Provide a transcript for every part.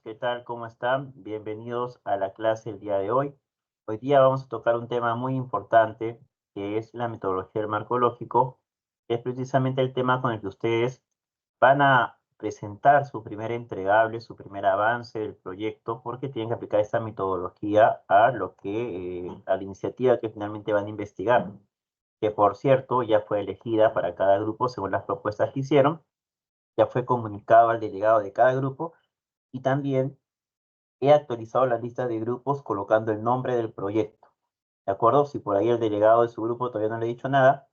¿qué tal? ¿Cómo están? Bienvenidos a la clase el día de hoy. Hoy día vamos a tocar un tema muy importante, que es la metodología del marco lógico, que es precisamente el tema con el que ustedes van a presentar su primer entregable, su primer avance del proyecto, porque tienen que aplicar esta metodología a a la iniciativa que finalmente van a investigar, que por cierto ya fue elegida para cada grupo según las propuestas que hicieron, ya fue comunicado al delegado de cada grupo y también he actualizado la lista de grupos colocando el nombre del proyecto. ¿De acuerdo? Si por ahí el delegado de su grupo todavía no le he dicho nada,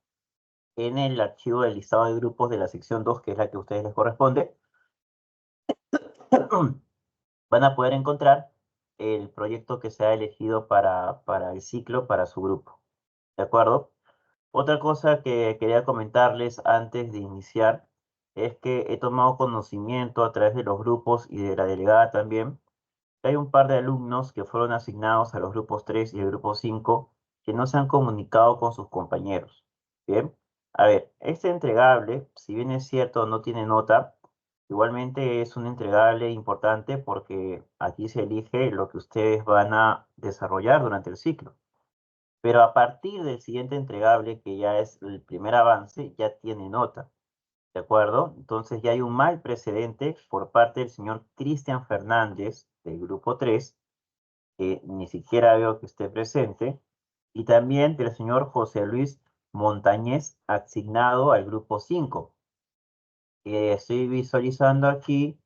en el archivo del listado de grupos de la sección 2, que es la que a ustedes les corresponde, van a poder encontrar el proyecto que se ha elegido para el ciclo, para su grupo. ¿De acuerdo? Otra cosa que quería comentarles antes de iniciar es que he tomado conocimiento a través de los grupos y de la delegada también. Hay un par de alumnos que fueron asignados a los grupos 3 y el grupo 5 que no se han comunicado con sus compañeros. Bien, a ver, este entregable, si bien es cierto, no tiene nota, igualmente es un entregable importante porque aquí se elige lo que ustedes van a desarrollar durante el ciclo. Pero a partir del siguiente entregable, que ya es el primer avance, ya tiene nota. ¿De acuerdo? Entonces ya hay un mal precedente por parte del señor Cristian Fernández del grupo 3, que ni siquiera veo que esté presente, y también del señor José Luis Montañez, asignado al grupo 5, que estoy visualizando aquí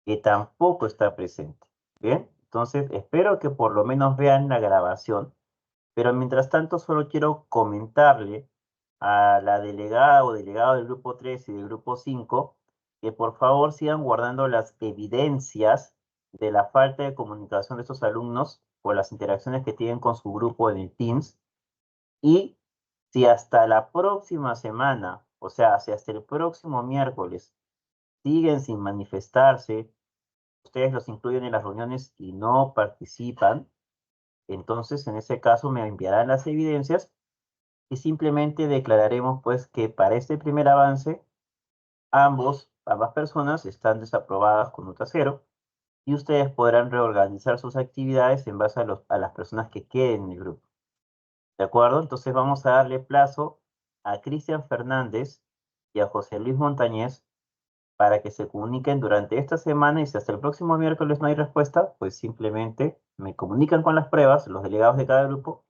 que tampoco está presente. Bien, entonces espero que por lo menos vean la grabación, pero mientras tanto solo quiero comentarle a la delegada o delegado del grupo 3 y del grupo 5 que por favor sigan guardando las evidencias de la falta de comunicación de estos alumnos o las interacciones que tienen con su grupo en el Teams. Y si hasta la próxima semana, o sea, si hasta el próximo miércoles siguen sin manifestarse, ustedes los incluyen en las reuniones y no participan, entonces en ese caso me enviarán las evidencias y simplemente declararemos pues que para este primer avance ambas personas están desaprobadas con nota cero y ustedes podrán reorganizar sus actividades en base a las personas que queden en el grupo. ¿De acuerdo? Entonces vamos a darle plazo a Cristian Fernández y a José Luis Montañez para que se comuniquen durante esta semana y si hasta el próximo miércoles no hay respuesta, pues simplemente me comunican con las pruebas, los delegados de cada grupo,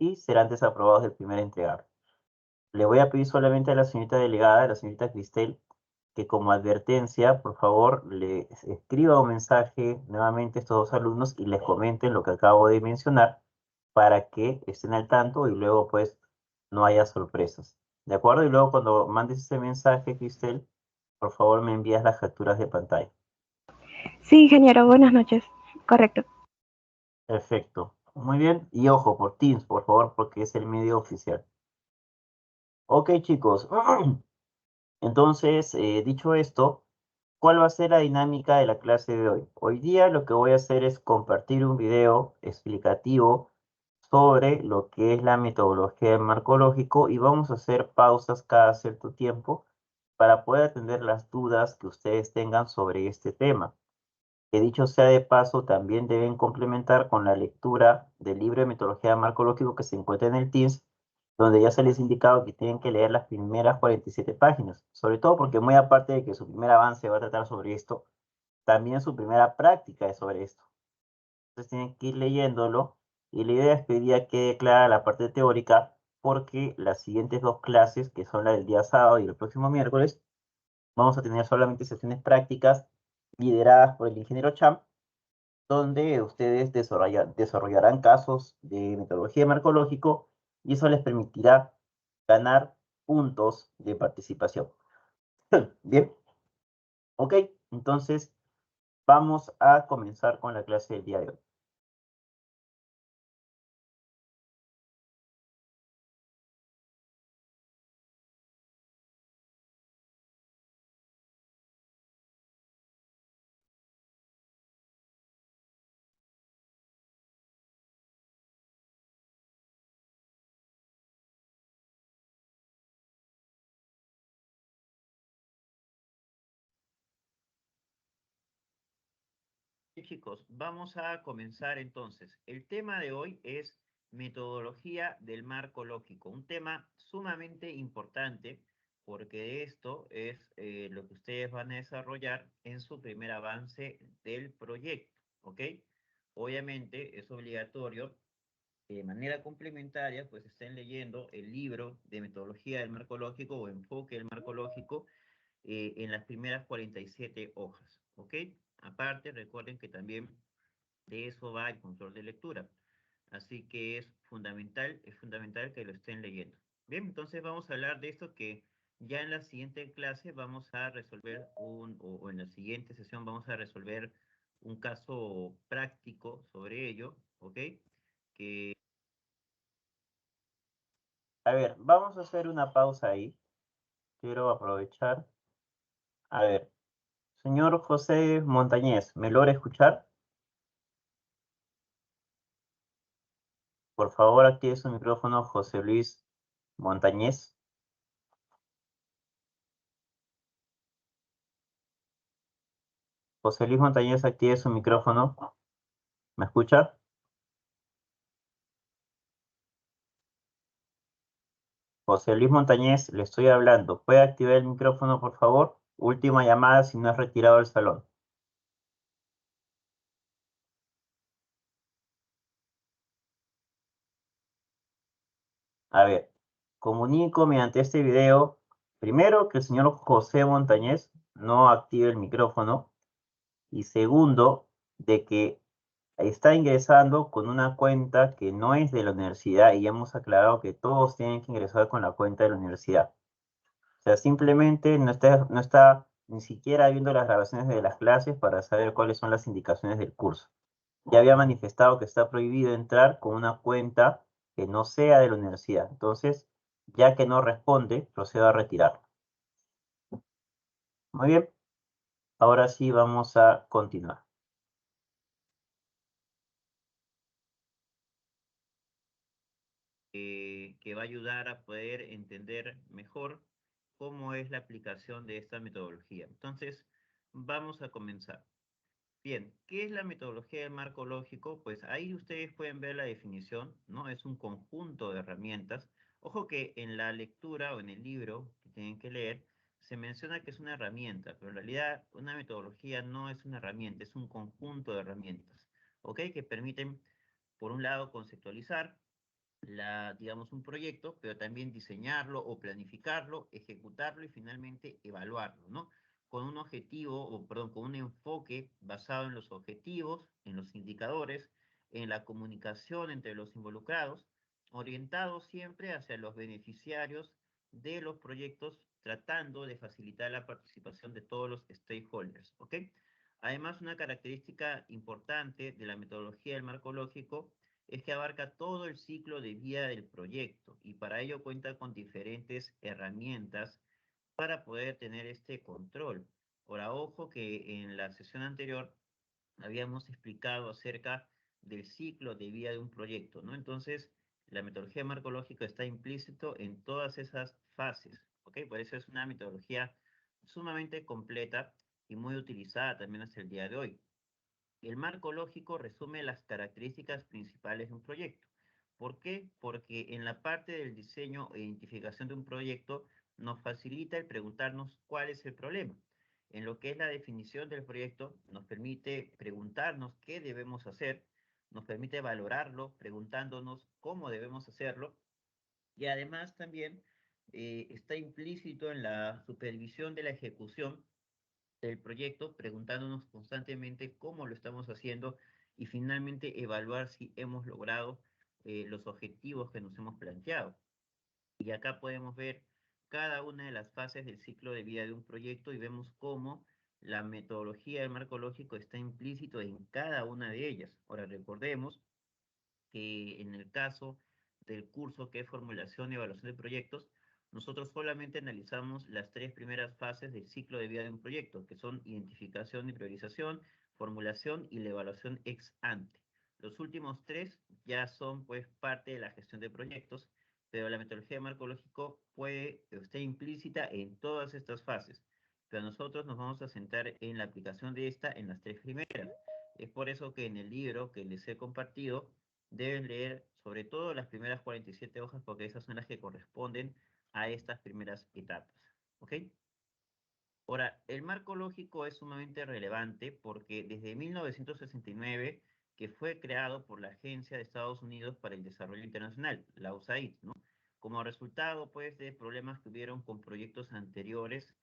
y serán desaprobados del primer entregable. Le voy a pedir solamente a la señorita delegada, a la señorita Cristel, que como advertencia, por favor, le escriba un mensaje nuevamente a estos dos alumnos y les comenten lo que acabo de mencionar para que estén al tanto y luego pues no haya sorpresas. ¿De acuerdo? Y luego cuando mandes ese mensaje, Cristel, por favor me envías las capturas de pantalla. Sí, ingeniero, buenas noches. Correcto. Perfecto. Muy bien. Y ojo, por Teams, por favor, porque es el medio oficial. Ok, chicos. Entonces, dicho esto, ¿cuál va a ser la dinámica de la clase de hoy? Hoy día lo que voy a hacer es compartir un video explicativo sobre lo que es la metodología del marco lógico y vamos a hacer pausas cada cierto tiempo para poder atender las dudas que ustedes tengan sobre este tema. Que dicho sea de paso, también deben complementar con la lectura del libro de metodología del marco lógico que se encuentra en el Teams, donde ya se les ha indicado que tienen que leer las primeras 47 páginas, sobre todo porque muy aparte de que su primer avance va a tratar sobre esto, también su primera práctica es sobre esto. Entonces tienen que ir leyéndolo y la idea es que hoy día quede clara la parte teórica porque las siguientes dos clases, que son la del día sábado y el próximo miércoles, vamos a tener solamente sesiones prácticas lideradas por el ingeniero Cham, donde ustedes desarrollarán casos de metodología de marco lógico y eso les permitirá ganar puntos de participación. Bien, ok, entonces vamos a comenzar con la clase del día de hoy. Chicos, vamos a comenzar entonces. El tema de hoy es metodología del marco lógico, un tema sumamente importante porque de esto es lo que ustedes van a desarrollar en su primer avance del proyecto, ¿ok? Obviamente es obligatorio que de manera complementaria pues estén leyendo el libro de metodología del marco lógico o enfoque del marco lógico en las primeras 47 hojas, ¿ok? Aparte, recuerden que también de eso va el control de lectura. Así que es fundamental que lo estén leyendo. Bien, entonces vamos a hablar de esto que ya en la siguiente clase vamos a resolver o en la siguiente sesión vamos a resolver un caso práctico sobre ello, ¿ok? Que... A ver, vamos a hacer una pausa ahí. Quiero aprovechar. A ver, señor José Montañez, ¿me logra escuchar? Por favor, active su micrófono, José Luis Montañez. José Luis Montañez, active su micrófono. ¿Me escucha? José Luis Montañez, le estoy hablando. ¿Puede activar el micrófono, por favor? Última llamada si no es retirado del salón. A ver, comunico mediante este video, primero, que el señor José Montañez no active el micrófono. Y segundo, de que está ingresando con una cuenta que no es de la universidad y ya hemos aclarado que todos tienen que ingresar con la cuenta de la universidad. O sea, simplemente no está ni siquiera viendo las grabaciones de las clases para saber cuáles son las indicaciones del curso. Ya había manifestado que está prohibido entrar con una cuenta que no sea de la universidad. Entonces, ya que no responde, procedo a retirarlo. Muy bien, ahora sí vamos a continuar. Que va a ayudar a poder entender mejor cómo es la aplicación de esta metodología. Entonces, vamos a comenzar. Bien, ¿qué es la metodología de marco lógico? Pues ahí ustedes pueden ver la definición, ¿no? Es un conjunto de herramientas. Ojo que en la lectura o en el libro que tienen que leer, se menciona que es una herramienta, pero en realidad una metodología no es una herramienta, es un conjunto de herramientas, ¿ok? Que permiten, por un lado, conceptualizar, digamos, un proyecto, pero también diseñarlo o planificarlo, ejecutarlo y finalmente evaluarlo, ¿no? Con un objetivo, o perdón, con un enfoque basado en los objetivos, en los indicadores, en la comunicación entre los involucrados, orientado siempre hacia los beneficiarios de los proyectos, tratando de facilitar la participación de todos los stakeholders, ¿ok? Además, una característica importante de la metodología del marco lógico es que abarca todo el ciclo de vida del proyecto y para ello cuenta con diferentes herramientas para poder tener este control. Ahora, ojo que en la sesión anterior habíamos explicado acerca del ciclo de vida de un proyecto, ¿no? Entonces, la metodología marcológica está implícito en todas esas fases, ¿ok? Por eso es una metodología sumamente completa y muy utilizada también hasta el día de hoy. El marco lógico resume las características principales de un proyecto. ¿Por qué? Porque en la parte del diseño e identificación de un proyecto nos facilita el preguntarnos cuál es el problema. En lo que es la definición del proyecto, nos permite preguntarnos qué debemos hacer, nos permite valorarlo preguntándonos cómo debemos hacerlo y además también está implícito en la supervisión de la ejecución del proyecto, preguntándonos constantemente cómo lo estamos haciendo y finalmente evaluar si hemos logrado los objetivos que nos hemos planteado. Y acá podemos ver cada una de las fases del ciclo de vida de un proyecto y vemos cómo la metodología del marco lógico está implícito en cada una de ellas. Ahora recordemos que en el caso del curso que es formulación y evaluación de proyectos, nosotros solamente analizamos las tres primeras fases del ciclo de vida de un proyecto, que son identificación y priorización, formulación y la evaluación ex ante. Los últimos tres ya son pues parte de la gestión de proyectos, pero la metodología de marco lógico puede estar implícita en todas estas fases. Pero nosotros nos vamos a centrar en la aplicación de esta en las tres primeras. Es por eso que en el libro que les he compartido, deben leer sobre todo las primeras 47 hojas, porque esas son las que corresponden a estas primeras etapas. ¿Ok? Ahora, el marco lógico es sumamente relevante porque desde 1969, que fue creado por la Agencia de Estados Unidos para el Desarrollo Internacional, la USAID, ¿no? Como resultado, pues, de problemas que hubieron con proyectos anteriores,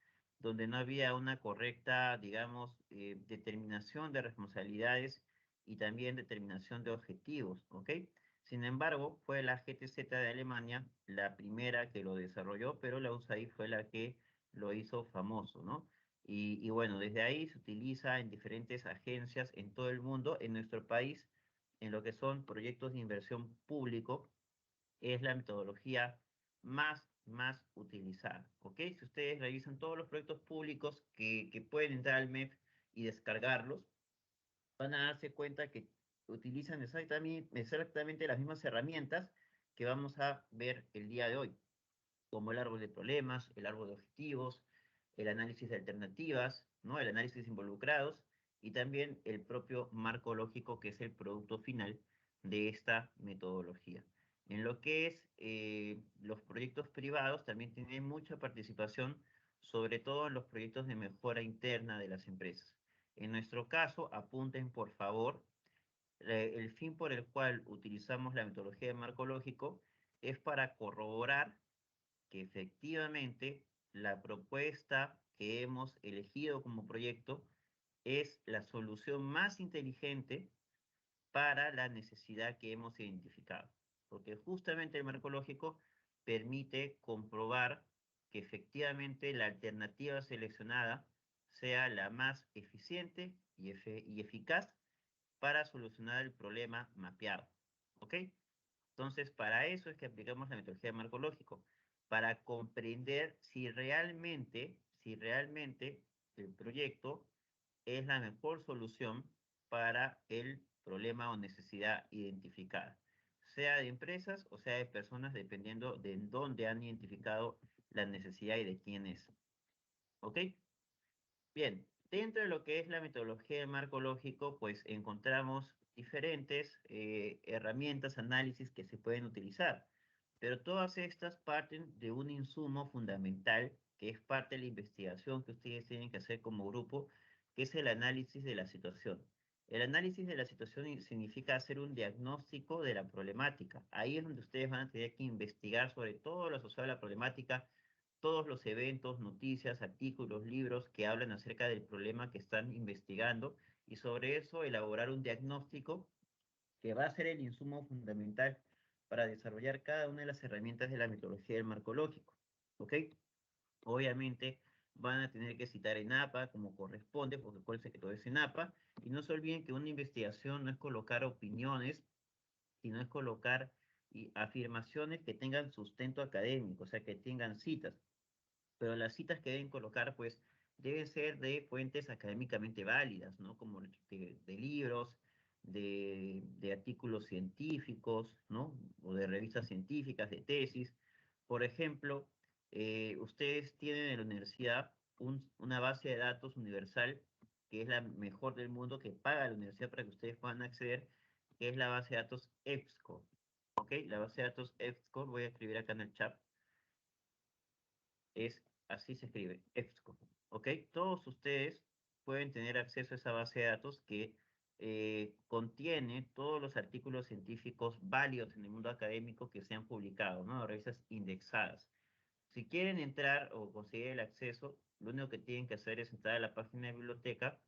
donde no había una correcta, digamos, determinación de responsabilidades y también determinación de objetivos, ¿ok? Sin embargo, fue la GTZ de Alemania la primera que lo desarrolló, pero la USAID fue la que lo hizo famoso, ¿no? Y bueno, desde ahí se utiliza en diferentes agencias en todo el mundo, en nuestro país, en lo que son proyectos de inversión público, es la metodología más utilizada, ¿ok? Si ustedes revisan todos los proyectos públicos que pueden entrar al MEF y descargarlos, van a darse cuenta que utilizan exactamente las mismas herramientas que vamos a ver el día de hoy, como el árbol de problemas, el árbol de objetivos, el análisis de alternativas, ¿no? El análisis involucrados y también el propio marco lógico, que es el producto final de esta metodología. En lo que es los proyectos privados, también tienen mucha participación, sobre todo en los proyectos de mejora interna de las empresas. En nuestro caso, apunten por favor, el fin por el cual utilizamos la metodología de marco lógico es para corroborar que efectivamente la propuesta que hemos elegido como proyecto es la solución más inteligente para la necesidad que hemos identificado. Porque justamente el marco lógico permite comprobar que efectivamente la alternativa seleccionada sea la más eficiente y eficaz para solucionar el problema mapeado. ¿Ok? Entonces, para eso es que aplicamos la metodología de marco lógico, para comprender si realmente el proyecto es la mejor solución para el problema o necesidad identificada, sea de empresas o sea de personas, dependiendo de dónde han identificado la necesidad y de quién es. ¿Ok? Bien, dentro de lo que es la metodología de marco lógico, pues encontramos diferentes herramientas, análisis que se pueden utilizar, pero todas estas parten de un insumo fundamental que es parte de la investigación que ustedes tienen que hacer como grupo, que es el análisis de la situación. El análisis de la situación significa hacer un diagnóstico de la problemática. Ahí es donde ustedes van a tener que investigar sobre todo lo asociado a la problemática, todos los eventos, noticias, artículos, libros que hablan acerca del problema que están investigando y sobre eso elaborar un diagnóstico que va a ser el insumo fundamental para desarrollar cada una de las herramientas de la metodología del marco lógico. ¿Ok? Obviamente van a tener que citar en APA como corresponde, porque acuérdense que todo es en APA, y no se olviden que una investigación no es colocar opiniones, sino es colocar afirmaciones que tengan sustento académico, o sea, que tengan citas, pero las citas que deben colocar, pues, deben ser de fuentes académicamente válidas, ¿no? Como de libros, de artículos científicos, ¿no? O de revistas científicas, de tesis. Por ejemplo, ustedes tienen en la universidad una base de datos universal, que es la mejor del mundo, que paga la universidad para que ustedes puedan acceder, que es la base de datos EBSCO. ¿Ok? La base de datos EBSCO, voy a escribir acá en el chat, así se escribe, EBSCO, ¿ok? Todos ustedes pueden tener acceso a esa base de datos que contiene todos los artículos científicos válidos en el mundo académico que se han publicado, ¿no? Revistas indexadas. Si quieren entrar o conseguir el acceso, lo único que tienen que hacer es entrar a la página de biblioteca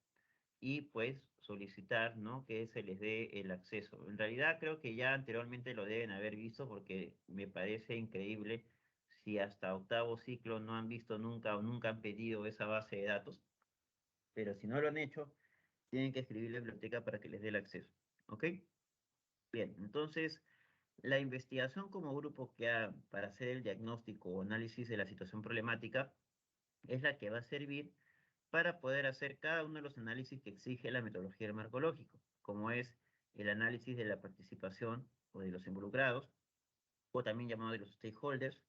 y pues solicitar, ¿no? Que se les dé el acceso. En realidad creo que ya anteriormente lo deben haber visto porque me parece increíble si hasta octavo ciclo no han visto nunca o nunca han pedido esa base de datos, pero si no lo han hecho, tienen que escribir la biblioteca para que les dé el acceso. ¿Ok? Bien, entonces la investigación como grupo que para hacer el diagnóstico o análisis de la situación problemática es la que va a servir para poder hacer cada uno de los análisis que exige la metodología del marco lógico, como es el análisis de la participación o de los involucrados, o también llamado de los stakeholders,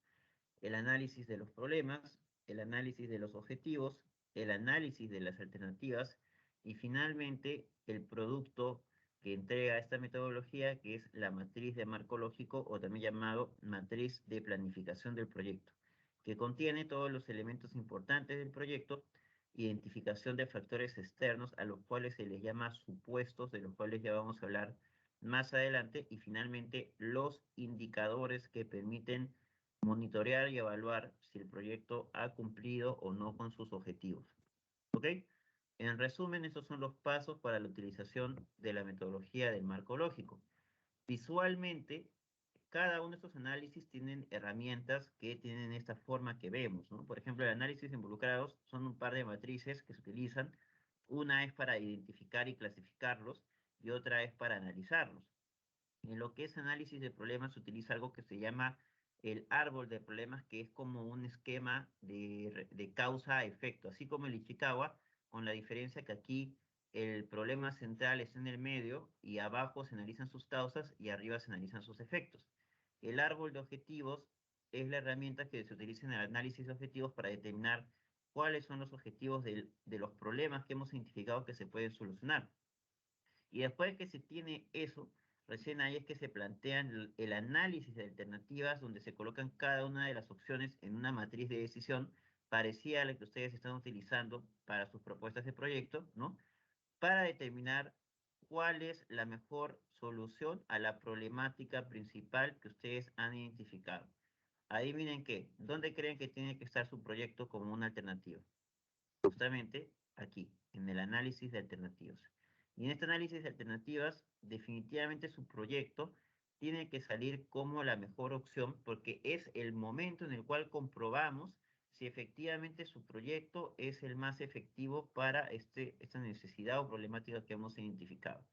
el análisis de los problemas, el análisis de los objetivos, el análisis de las alternativas y finalmente el producto que entrega esta metodología, que es la matriz de marco lógico o también llamado matriz de planificación del proyecto, que contiene todos los elementos importantes del proyecto, identificación de factores externos a los cuales se les llama supuestos, de los cuales ya vamos a hablar más adelante, y finalmente los indicadores que permiten monitorear y evaluar si el proyecto ha cumplido o no con sus objetivos. ¿Ok? En resumen, esos son los pasos para la utilización de la metodología del marco lógico. Visualmente, cada uno de estos análisis tienen herramientas que tienen esta forma que vemos, ¿no? Por ejemplo, el análisis de involucrados son un par de matrices que se utilizan. Una es para identificar y clasificarlos y otra es para analizarlos. En lo que es análisis de problemas se utiliza algo que se llama el árbol de problemas, que es como un esquema de causa a efecto, así como el Ichikawa, con la diferencia que aquí el problema central está en el medio y abajo se analizan sus causas y arriba se analizan sus efectos. El árbol de objetivos es la herramienta que se utiliza en el análisis de objetivos para determinar cuáles son los objetivos de los problemas que hemos identificado que se pueden solucionar. Y después que se tiene eso, recién ahí es que se plantean el análisis de alternativas donde se colocan cada una de las opciones en una matriz de decisión parecida a la que ustedes están utilizando para sus propuestas de proyecto, ¿no? Para determinar cuál es la mejor solución a la problemática principal que ustedes han identificado. Adivinen qué, ¿dónde creen que tiene que estar su proyecto como una alternativa? Justamente aquí, en el análisis de alternativas. Y en este análisis de alternativas, definitivamente su proyecto tiene que salir como la mejor opción porque es el momento en el cual comprobamos si efectivamente su proyecto es el más efectivo para esta necesidad o problemática que hemos identificado.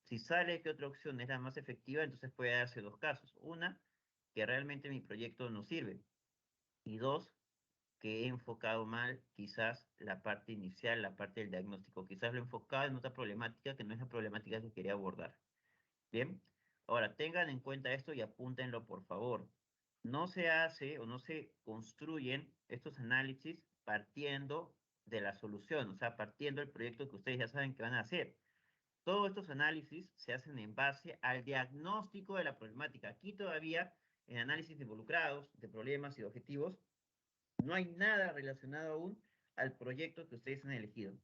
Si sale que otra opción es la más efectiva, entonces puede darse dos casos. Una, que realmente mi proyecto no sirve. Y dos, que he enfocado mal quizás la parte inicial, la parte del diagnóstico. Quizás lo he enfocado en otra problemática que no es la problemática que quería abordar. Bien, ahora tengan en cuenta esto y apúntenlo por favor. No se hace o no se construyen estos análisis partiendo de la solución, o sea, partiendo del proyecto que ustedes ya saben que van a hacer. Todos estos análisis se hacen en base al diagnóstico de la problemática. Aquí todavía, en análisis de involucrados, de problemas y de objetivos, no hay nada relacionado aún al proyecto que ustedes han elegido.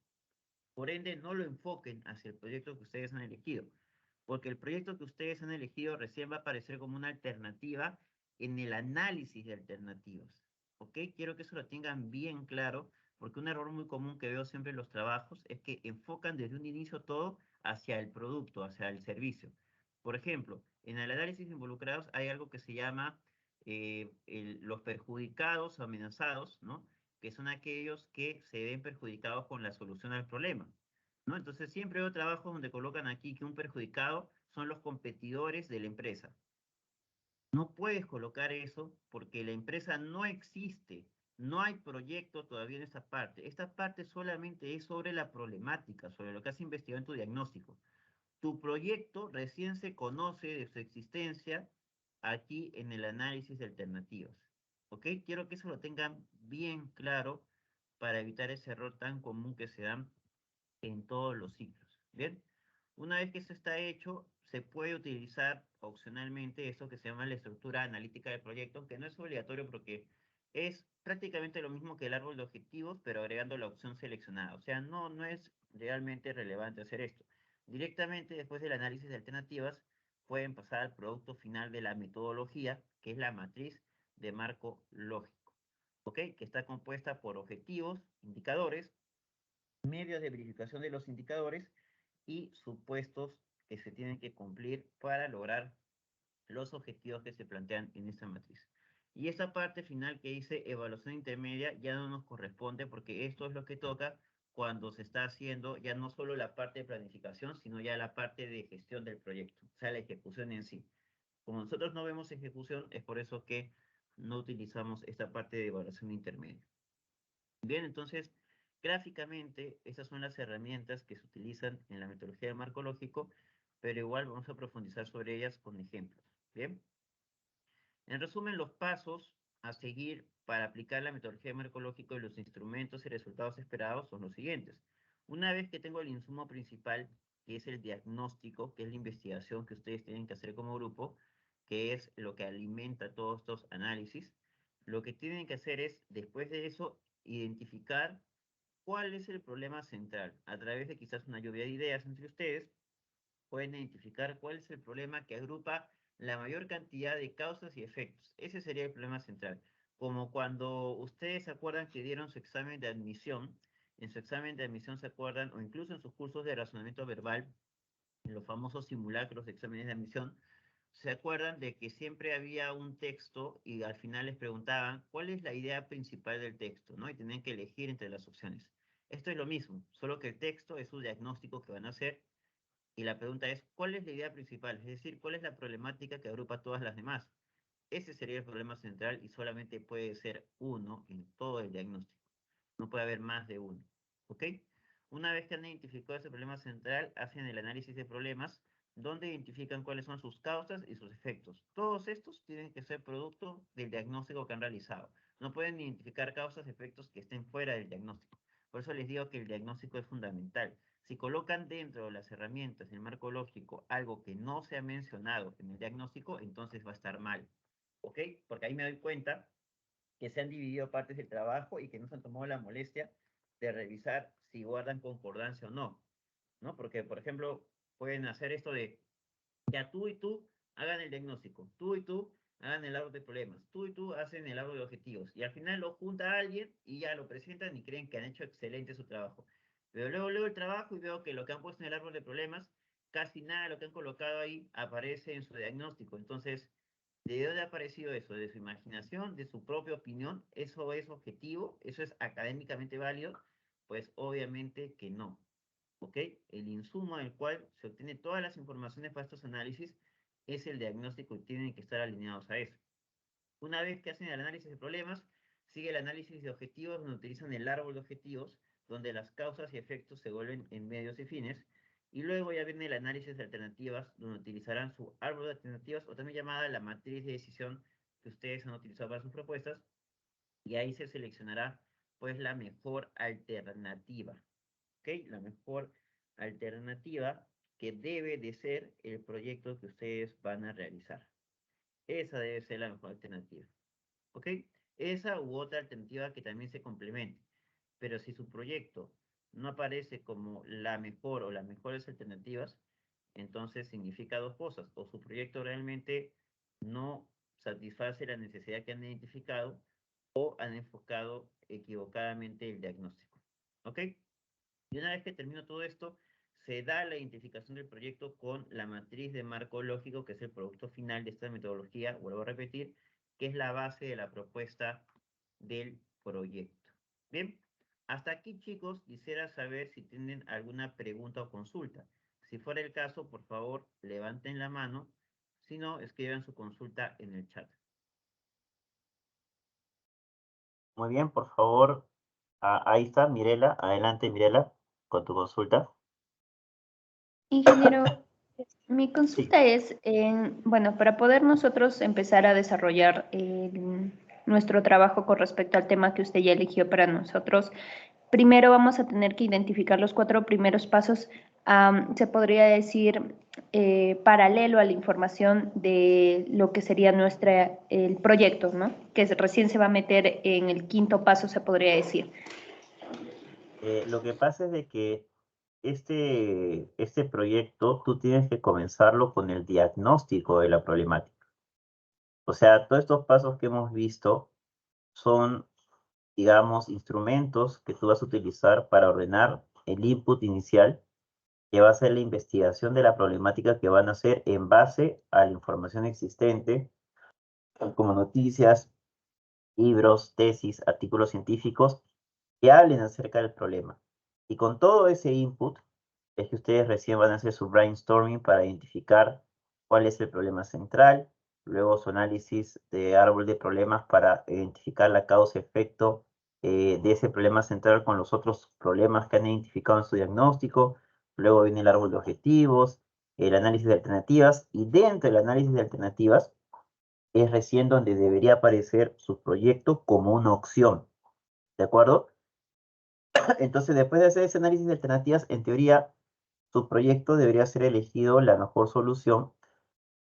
Por ende, no lo enfoquen hacia el proyecto que ustedes han elegido, porque el proyecto que ustedes han elegido recién va a aparecer como una alternativa en el análisis de alternativas. ¿Ok? Quiero que eso lo tengan bien claro, porque un error muy común que veo siempre en los trabajos es que enfocan desde un inicio todo hacia el producto, hacia el servicio. Por ejemplo, en el análisis de involucrados hay algo que se llama los perjudicados o amenazados, ¿no? Que son aquellos que se ven perjudicados con la solución al problema, ¿no? Entonces siempre veo trabajos donde colocan aquí que un perjudicado son los competidores de la empresa. No puedes colocar eso porque la empresa no existe, no hay proyecto todavía en esta parte. Esta parte solamente es sobre la problemática, sobre lo que has investigado en tu diagnóstico. Tu proyecto recién se conoce de su existencia aquí en el análisis de alternativas. ¿Ok? Quiero que eso lo tengan bien claro para evitar ese error tan común que se da en todos los ciclos. Bien, una vez que eso está hecho, se puede utilizar opcionalmente eso que se llama la estructura analítica del proyecto, que no es obligatorio porque es prácticamente lo mismo que el árbol de objetivos, pero agregando la opción seleccionada. O sea, no es realmente relevante hacer esto. Directamente después del análisis de alternativas, pueden pasar al producto final de la metodología, que es la matriz de marco lógico. ¿Ok? Que está compuesta por objetivos, indicadores, medios de verificación de los indicadores y supuestos que se tienen que cumplir para lograr los objetivos que se plantean en esta matriz. Y esta parte final que dice evaluación intermedia ya no nos corresponde porque esto es lo que toca cuando se está haciendo ya no solo la parte de planificación, sino ya la parte de gestión del proyecto, o sea, la ejecución en sí. Como nosotros no vemos ejecución, es por eso que no utilizamos esta parte de evaluación intermedia. Bien, entonces, gráficamente, esas son las herramientas que se utilizan en la metodología de marco lógico, pero igual vamos a profundizar sobre ellas con ejemplos. Bien, en resumen, los pasos a seguir para aplicar la metodología de marco lógico y los instrumentos y resultados esperados son los siguientes. Una vez que tengo el insumo principal, que es el diagnóstico, que es la investigación que ustedes tienen que hacer como grupo, que es lo que alimenta todos estos análisis, lo que tienen que hacer es, después de eso, identificar cuál es el problema central. A través de quizás una lluvia de ideas entre ustedes, pueden identificar cuál es el problema que agrupa la mayor cantidad de causas y efectos. Ese sería el problema central. Como cuando ustedes se acuerdan que dieron su examen de admisión, en su examen de admisión se acuerdan, o incluso en sus cursos de razonamiento verbal, en los famosos simulacros de exámenes de admisión, se acuerdan de que siempre había un texto y al final les preguntaban cuál es la idea principal del texto, ¿no? Y tenían que elegir entre las opciones. Esto es lo mismo, solo que el texto es su diagnóstico que van a hacer y la pregunta es, ¿cuál es la idea principal? Es decir, ¿cuál es la problemática que agrupa todas las demás? Ese sería el problema central y solamente puede ser uno en todo el diagnóstico. No puede haber más de uno. ¿Ok? Una vez que han identificado ese problema central, hacen el análisis de problemas, donde identifican cuáles son sus causas y sus efectos. Todos estos tienen que ser producto del diagnóstico que han realizado. No pueden identificar causas y efectos que estén fuera del diagnóstico. Por eso les digo que el diagnóstico es fundamental. Si colocan dentro de las herramientas del marco lógico algo que no se ha mencionado en el diagnóstico, entonces va a estar mal. ¿Ok? Porque ahí me doy cuenta que se han dividido partes del trabajo y que no se han tomado la molestia de revisar si guardan concordancia o no, ¿no? Porque, por ejemplo, pueden hacer esto de ya tú y tú hagan el diagnóstico, tú y tú hagan el árbol de problemas, tú y tú hacen el árbol de objetivos, y al final lo junta a alguien y ya lo presentan y creen que han hecho excelente su trabajo. Pero luego leo el trabajo y veo que lo que han puesto en el árbol de problemas, casi nada de lo que han colocado ahí aparece en su diagnóstico. Entonces, ¿de dónde ha aparecido eso? ¿De su imaginación? ¿De su propia opinión? ¿Eso es objetivo? ¿Eso es académicamente válido? Pues obviamente que no. ¿Ok? El insumo del cual se obtiene todas las informaciones para estos análisis es el diagnóstico y tienen que estar alineados a eso. Una vez que hacen el análisis de problemas, sigue el análisis de objetivos, donde utilizan el árbol de objetivos, donde las causas y efectos se vuelven en medios y fines, y luego ya viene el análisis de alternativas, donde utilizarán su árbol de alternativas, o también llamada la matriz de decisión que ustedes han utilizado para sus propuestas, y ahí se seleccionará pues la mejor alternativa, ¿ok? La mejor alternativa que debe de ser el proyecto que ustedes van a realizar. Esa debe ser la mejor alternativa. ¿Ok? Esa u otra alternativa que también se complemente. Pero si su proyecto no aparece como la mejor o las mejores alternativas, entonces significa dos cosas. O su proyecto realmente no satisface la necesidad que han identificado o han enfocado equivocadamente el diagnóstico. ¿Ok? Y una vez que termino todo esto, se da la identificación del proyecto con la matriz de marco lógico, que es el producto final de esta metodología, vuelvo a repetir, que es la base de la propuesta del proyecto. Bien, hasta aquí, chicos, quisiera saber si tienen alguna pregunta o consulta. Si fuera el caso, por favor, levanten la mano. Si no, escriban su consulta en el chat. Muy bien, por favor. Ahí está, Mirela. Adelante, Mirela, con tu consulta. Ingeniero, mi Sí. consulta es, bueno, para poder nosotros empezar a desarrollar nuestro trabajo con respecto al tema que usted ya eligió para nosotros, primero vamos a tener que identificar los 4 primeros pasos, se podría decir, paralelo a la información de lo que sería el proyecto, ¿no? Que recién se va a meter en el 5.º paso, se podría decir. Lo que pasa es de que este proyecto tú tienes que comenzarlo con el diagnóstico de la problemática. O sea, todos estos pasos que hemos visto son, digamos, instrumentos que tú vas a utilizar para ordenar el input inicial, que va a ser la investigación de la problemática que van a hacer en base a la información existente, como noticias, libros, tesis, artículos científicos que hablen acerca del problema. Y con todo ese input, es que ustedes recién van a hacer su brainstorming para identificar cuál es el problema central, luego su análisis de árbol de problemas para identificar la causa-efecto de ese problema central con los otros problemas que han identificado en su diagnóstico, luego viene el árbol de objetivos, el análisis de alternativas, y dentro del análisis de alternativas es recién donde debería aparecer su proyecto como una opción, ¿de acuerdo? Entonces, después de hacer ese análisis de alternativas, en teoría, su proyecto debería ser elegido la mejor solución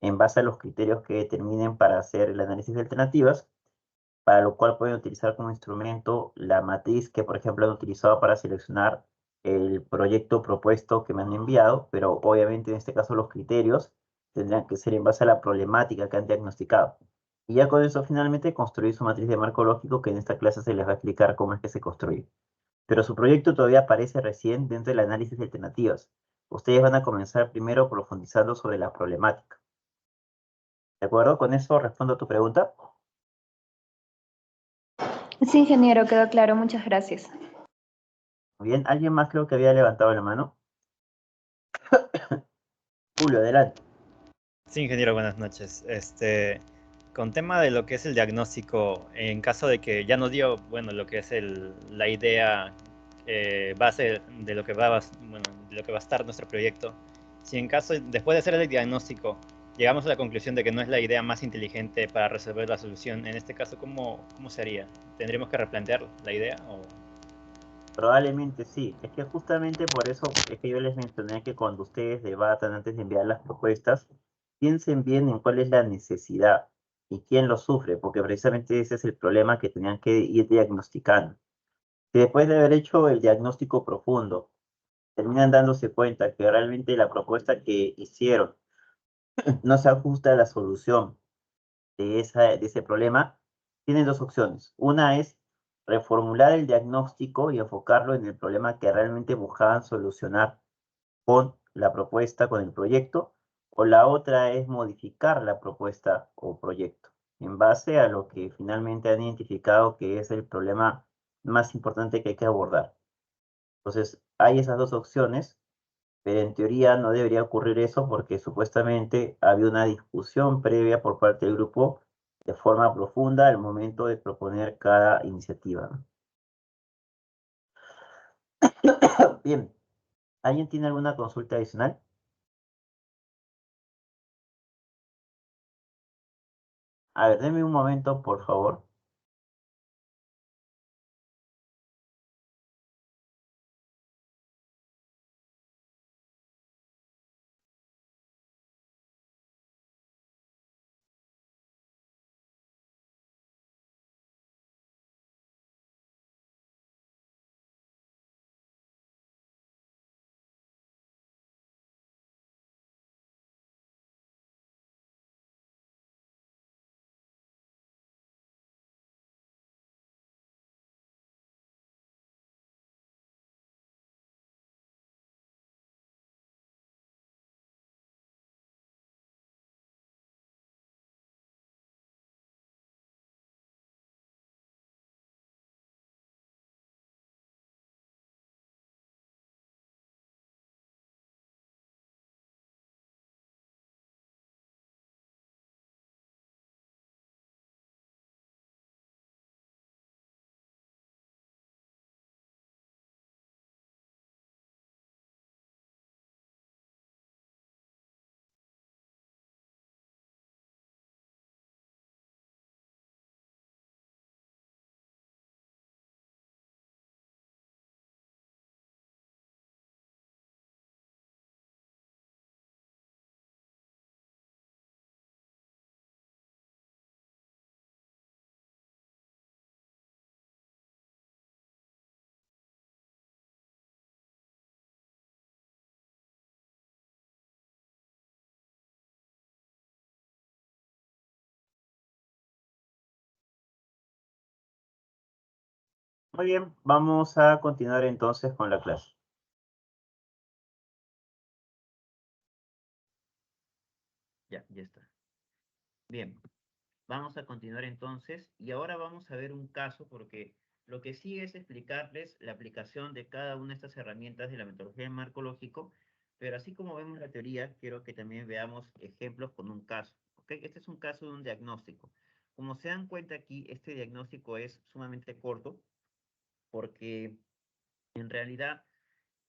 en base a los criterios que determinen para hacer el análisis de alternativas, para lo cual pueden utilizar como instrumento la matriz que, por ejemplo, han utilizado para seleccionar el proyecto propuesto que me han enviado, pero obviamente en este caso los criterios tendrán que ser en base a la problemática que han diagnosticado. Y ya con eso finalmente construir su matriz de marco lógico, que en esta clase se les va a explicar cómo es que se construye. Pero su proyecto todavía aparece recién dentro del análisis de alternativas. Ustedes van a comenzar primero profundizando sobre la problemática. ¿De acuerdo? ¿Con eso respondo a tu pregunta? Sí, ingeniero, quedó claro. Muchas gracias. Muy bien, alguien más creo que había levantado la mano. Julio, adelante. Sí, ingeniero, buenas noches. Con tema de lo que es el diagnóstico, en caso de que ya nos dio, bueno, lo que es la idea base de lo que bueno, de lo que va a estar nuestro proyecto, si en caso, después de hacer el diagnóstico, llegamos a la conclusión de que no es la idea más inteligente para resolver la solución, en este caso, ¿cómo se haría? ¿Tendríamos que replantear la idea o...? Probablemente sí. Es que justamente por eso es que yo les mencioné que cuando ustedes debatan antes de enviar las propuestas, piensen bien en cuál es la necesidad y quién lo sufre, porque precisamente ese es el problema que tenían que ir diagnosticando. Si después de haber hecho el diagnóstico profundo, terminan dándose cuenta que realmente la propuesta que hicieron no se ajusta a la solución de ese problema, tienen dos opciones. Una es reformular el diagnóstico y enfocarlo en el problema que realmente buscaban solucionar con la propuesta, con el proyecto, o la otra es modificar la propuesta o proyecto en base a lo que finalmente han identificado que es el problema más importante que hay que abordar. Entonces, hay esas dos opciones, pero en teoría no debería ocurrir eso porque supuestamente había una discusión previa por parte del grupo de forma profunda al momento de proponer cada iniciativa, ¿no? Bien, ¿alguien tiene alguna consulta adicional? A ver, denme un momento, por favor. Muy bien, vamos a continuar entonces con la clase. Ya está. Bien, vamos a continuar entonces y ahora vamos a ver un caso porque lo que sigue es explicarles la aplicación de cada una de estas herramientas de la metodología de marco lógico, pero así como vemos la teoría, quiero que también veamos ejemplos con un caso. ¿Ok? Este es un caso de un diagnóstico. Como se dan cuenta aquí, este diagnóstico es sumamente corto porque en realidad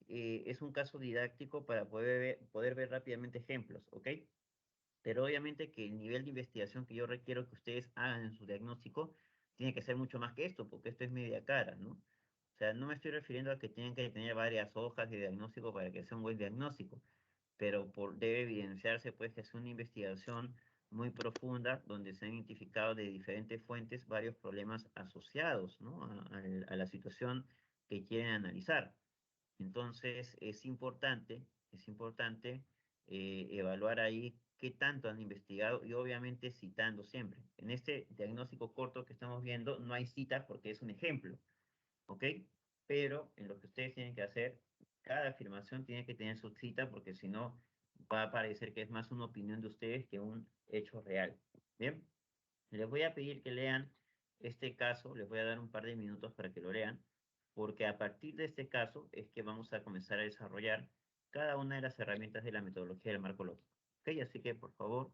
es un caso didáctico para poder ver rápidamente ejemplos, ¿ok? Pero obviamente que el nivel de investigación que yo requiero que ustedes hagan en su diagnóstico tiene que ser mucho más que esto, porque esto es media cara, ¿no? O sea, no me estoy refiriendo a que tienen que tener varias hojas de diagnóstico para que sea un buen diagnóstico, pero debe evidenciarse pues que es una investigación muy profunda donde se han identificado de diferentes fuentes varios problemas asociados, ¿no? a la situación que quieren analizar. Entonces es importante evaluar ahí qué tanto han investigado y obviamente citando siempre. En este diagnóstico corto que estamos viendo no hay citas porque es un ejemplo, ¿ok? Pero en lo que ustedes tienen que hacer, cada afirmación tiene que tener su cita porque si no va a parecer que es más una opinión de ustedes que un hecho real. Bien, les voy a pedir que lean este caso, les voy a dar un par de minutos para que lo lean, porque a partir de este caso es que vamos a comenzar a desarrollar cada una de las herramientas de la metodología del marco lógico. ¿Ok? Así que por favor,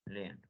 lean.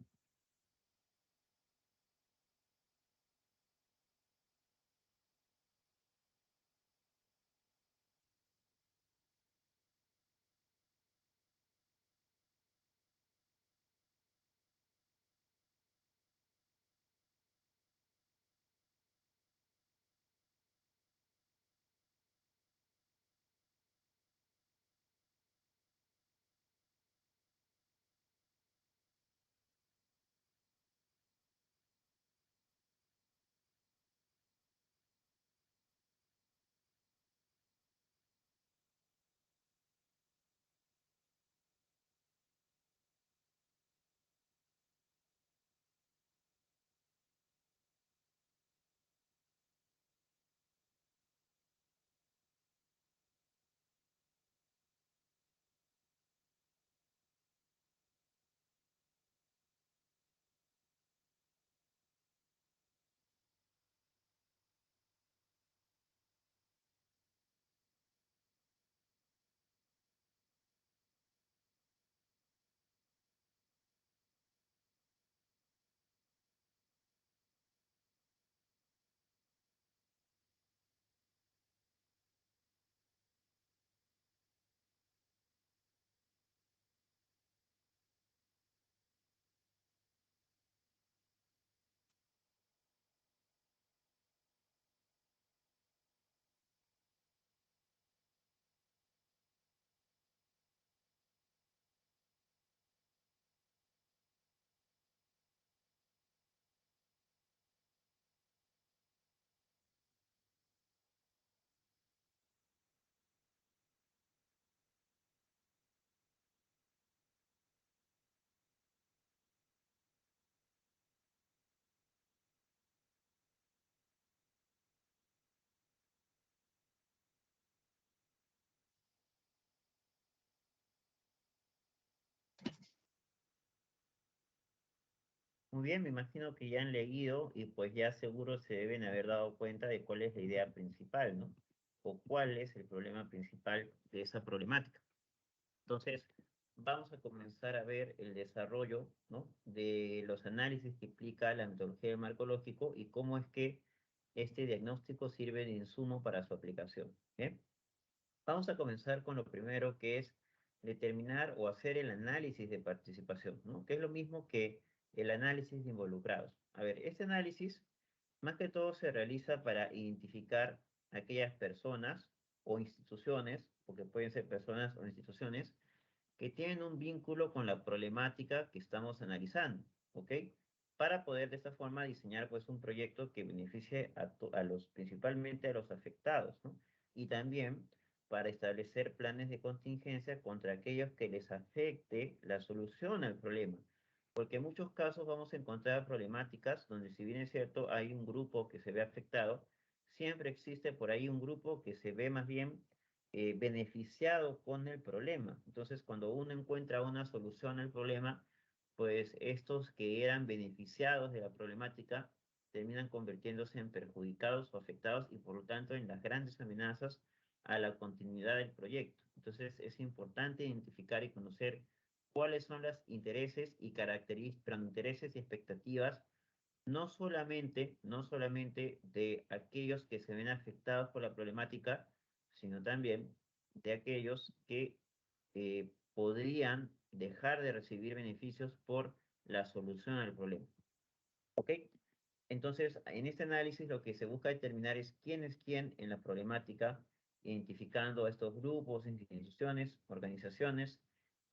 Muy bien, me imagino que ya han leído y pues ya seguro se deben haber dado cuenta de cuál es la idea principal, ¿no? O cuál es el problema principal de esa problemática. Entonces, vamos a comenzar a ver el desarrollo, ¿no? De los análisis que implica la metodología del marco lógico y cómo es que este diagnóstico sirve de insumo para su aplicación. ¿Bien? Vamos a comenzar con lo primero, que es determinar o hacer el análisis de participación, ¿no? Que es lo mismo que el análisis de involucrados. A ver, este análisis, más que todo, se realiza para identificar aquellas personas o instituciones, porque pueden ser personas o instituciones, que tienen un vínculo con la problemática que estamos analizando, ¿ok? Para poder de esta forma diseñar pues un proyecto que beneficie a los, principalmente a los afectados, ¿no? Y también para establecer planes de contingencia contra aquellos que les afecte la solución al problema. Porque en muchos casos vamos a encontrar problemáticas donde si bien es cierto hay un grupo que se ve afectado, siempre existe por ahí un grupo que se ve más bien beneficiado con el problema. Entonces, cuando uno encuentra una solución al problema, pues estos que eran beneficiados de la problemática terminan convirtiéndose en perjudicados o afectados y por lo tanto en las grandes amenazas a la continuidad del proyecto. Entonces, es importante identificar y conocer cuáles son los intereses y características, pero intereses y expectativas no solamente de aquellos que se ven afectados por la problemática, sino también de aquellos que podrían dejar de recibir beneficios por la solución al problema. ¿Ok? Entonces, en este análisis lo que se busca determinar es quién es quién en la problemática, identificando a estos grupos, instituciones, organizaciones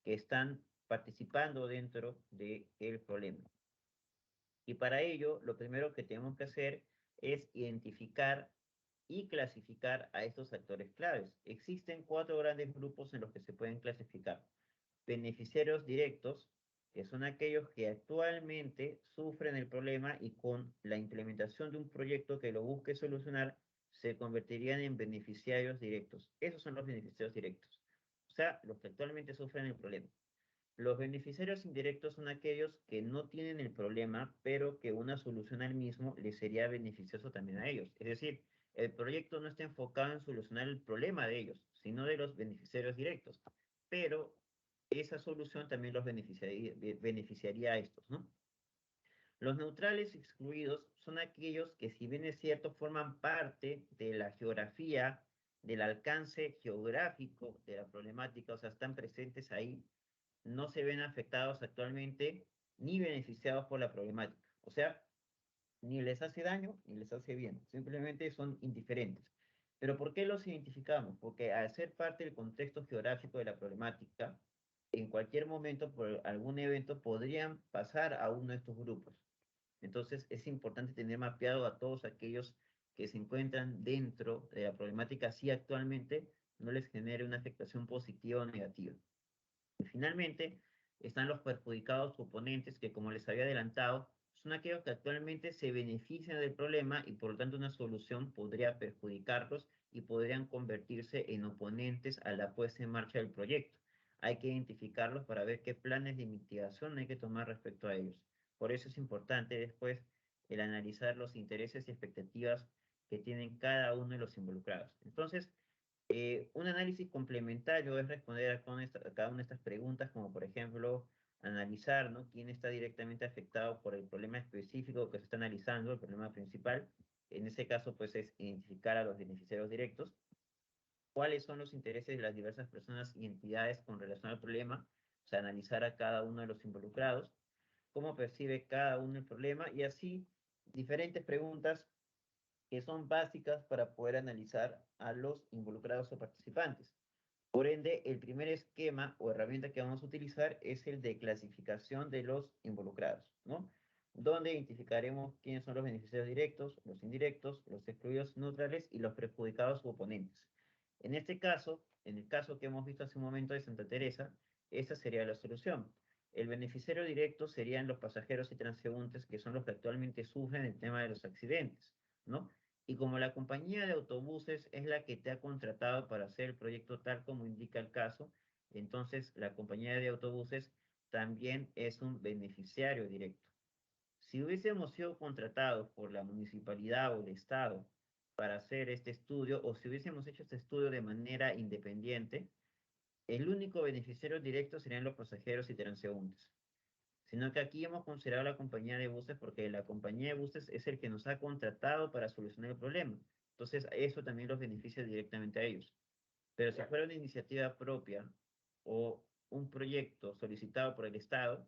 que están participando dentro del problema. Y para ello, lo primero que tenemos que hacer es identificar y clasificar a estos actores claves. Existen 4 grandes grupos en los que se pueden clasificar. Beneficiarios directos, que son aquellos que actualmente sufren el problema y con la implementación de un proyecto que lo busque solucionar, se convertirían en beneficiarios directos. Esos son los beneficiarios directos. O sea, los que actualmente sufren el problema. Los beneficiarios indirectos son aquellos que no tienen el problema, pero que una solución al mismo les sería beneficioso también a ellos. Es decir, el proyecto no está enfocado en solucionar el problema de ellos, sino de los beneficiarios directos. Pero esa solución también los beneficiaría a estos, ¿no? Los neutrales excluidos son aquellos que, si bien es cierto, forman parte de la geografía, del alcance geográfico de la problemática, o sea, están presentes ahí, no se ven afectados actualmente ni beneficiados por la problemática. O sea, ni les hace daño ni les hace bien, simplemente son indiferentes. ¿Pero por qué los identificamos? Porque al ser parte del contexto geográfico de la problemática, en cualquier momento, por algún evento, podrían pasar a uno de estos grupos. Entonces, es importante tener mapeado a todos aquellos que se encuentran dentro de la problemática si actualmente no les genere una afectación positiva o negativa. Y finalmente, están los perjudicados oponentes que, como les había adelantado, son aquellos que actualmente se benefician del problema y por lo tanto una solución podría perjudicarlos y podrían convertirse en oponentes a la puesta en marcha del proyecto. Hay que identificarlos para ver qué planes de mitigación hay que tomar respecto a ellos. Por eso es importante después el analizar los intereses y expectativas que tienen cada uno de los involucrados. Entonces, un análisis complementario es responder a cada una de estas preguntas, como por ejemplo, analizar, ¿no?, quién está directamente afectado por el problema específico que se está analizando, el problema principal. En ese caso, pues, es identificar a los beneficiarios directos, cuáles son los intereses de las diversas personas y entidades con relación al problema, o sea, analizar a cada uno de los involucrados, cómo percibe cada uno el problema, y así diferentes preguntas que son básicas para poder analizar a los involucrados o participantes. Por ende, el primer esquema o herramienta que vamos a utilizar es el de clasificación de los involucrados, ¿no? Donde identificaremos quiénes son los beneficiarios directos, los indirectos, los excluidos neutrales y los perjudicados u oponentes. En este caso, en el caso que hemos visto hace un momento de Santa Teresa, esa sería la solución. El beneficiario directo serían los pasajeros y transeúntes, que son los que actualmente sufren el tema de los accidentes, ¿no? Y como la compañía de autobuses es la que te ha contratado para hacer el proyecto tal como indica el caso, entonces la compañía de autobuses también es un beneficiario directo. Si hubiésemos sido contratados por la municipalidad o el Estado para hacer este estudio, o si hubiésemos hecho este estudio de manera independiente, el único beneficiario directo serían los pasajeros y transeúntes, sino que aquí hemos considerado la compañía de buses porque la compañía de buses es el que nos ha contratado para solucionar el problema. Entonces, eso también los beneficia directamente a ellos. Pero si fuera una iniciativa propia o un proyecto solicitado por el Estado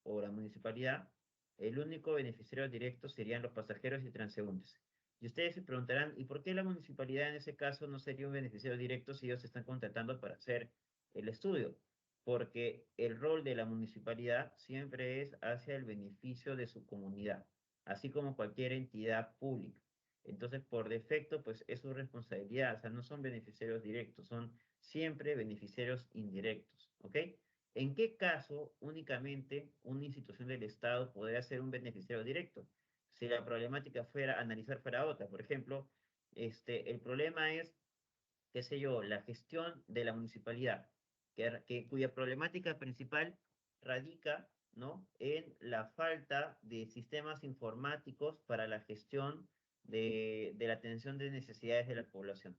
o la municipalidad, el único beneficiario directo serían los pasajeros y transeúntes. Y ustedes se preguntarán, ¿y por qué la municipalidad en ese caso no sería un beneficiario directo si ellos se están contratando para hacer el estudio? Porque el rol de la municipalidad siempre es hacia el beneficio de su comunidad, así como cualquier entidad pública. Entonces, por defecto, pues es su responsabilidad, o sea, no son beneficiarios directos, son siempre beneficiarios indirectos, ¿ok? ¿En qué caso únicamente una institución del Estado podría ser un beneficiario directo? Si la problemática fuera, analizar fuera otra, por ejemplo, el problema es, qué sé yo, la gestión de la municipalidad, cuya problemática principal radica, ¿no?, en la falta de sistemas informáticos para la gestión de la atención de necesidades de la población,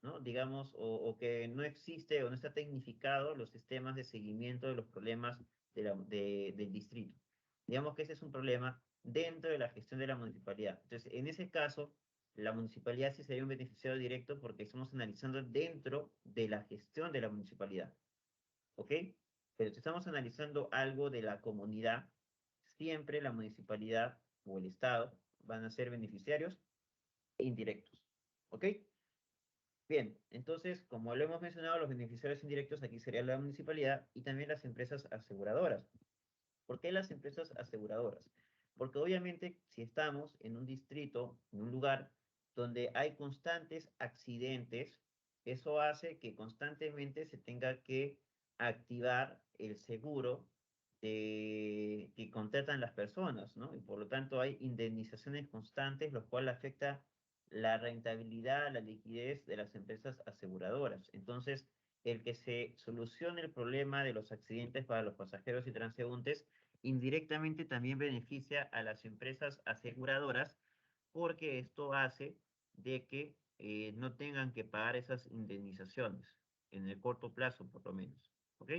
¿no? Digamos, o que no existe o no está tecnificado los sistemas de seguimiento de los problemas del distrito. Digamos que ese es un problema dentro de la gestión de la municipalidad. Entonces, en ese caso, la municipalidad sí sería un beneficiario directo porque estamos analizando dentro de la gestión de la municipalidad, ¿ok? Pero si estamos analizando algo de la comunidad, siempre la municipalidad o el Estado van a ser beneficiarios e indirectos. ¿Ok? Bien, entonces, como lo hemos mencionado, los beneficiarios indirectos aquí sería la municipalidad y también las empresas aseguradoras. ¿Por qué las empresas aseguradoras? Porque obviamente si estamos en un distrito, en un lugar donde hay constantes accidentes, eso hace que constantemente se tenga que activar el seguro que contratan las personas, ¿no? Y por lo tanto hay indemnizaciones constantes, lo cual afecta la rentabilidad, la liquidez de las empresas aseguradoras. Entonces, el que se solucione el problema de los accidentes para los pasajeros y transeúntes indirectamente también beneficia a las empresas aseguradoras porque esto hace de que no tengan que pagar esas indemnizaciones en el corto plazo, por lo menos. ¿Ok?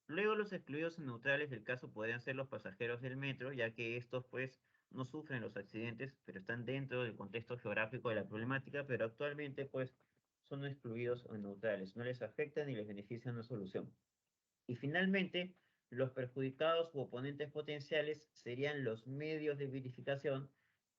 Luego los excluidos neutrales del caso podrían ser los pasajeros del metro, ya que estos pues no sufren los accidentes, pero están dentro del contexto geográfico de la problemática, pero actualmente pues son excluidos o neutrales, no les afecta ni les beneficia una solución. Y finalmente, los perjudicados u oponentes potenciales serían los medios de verificación,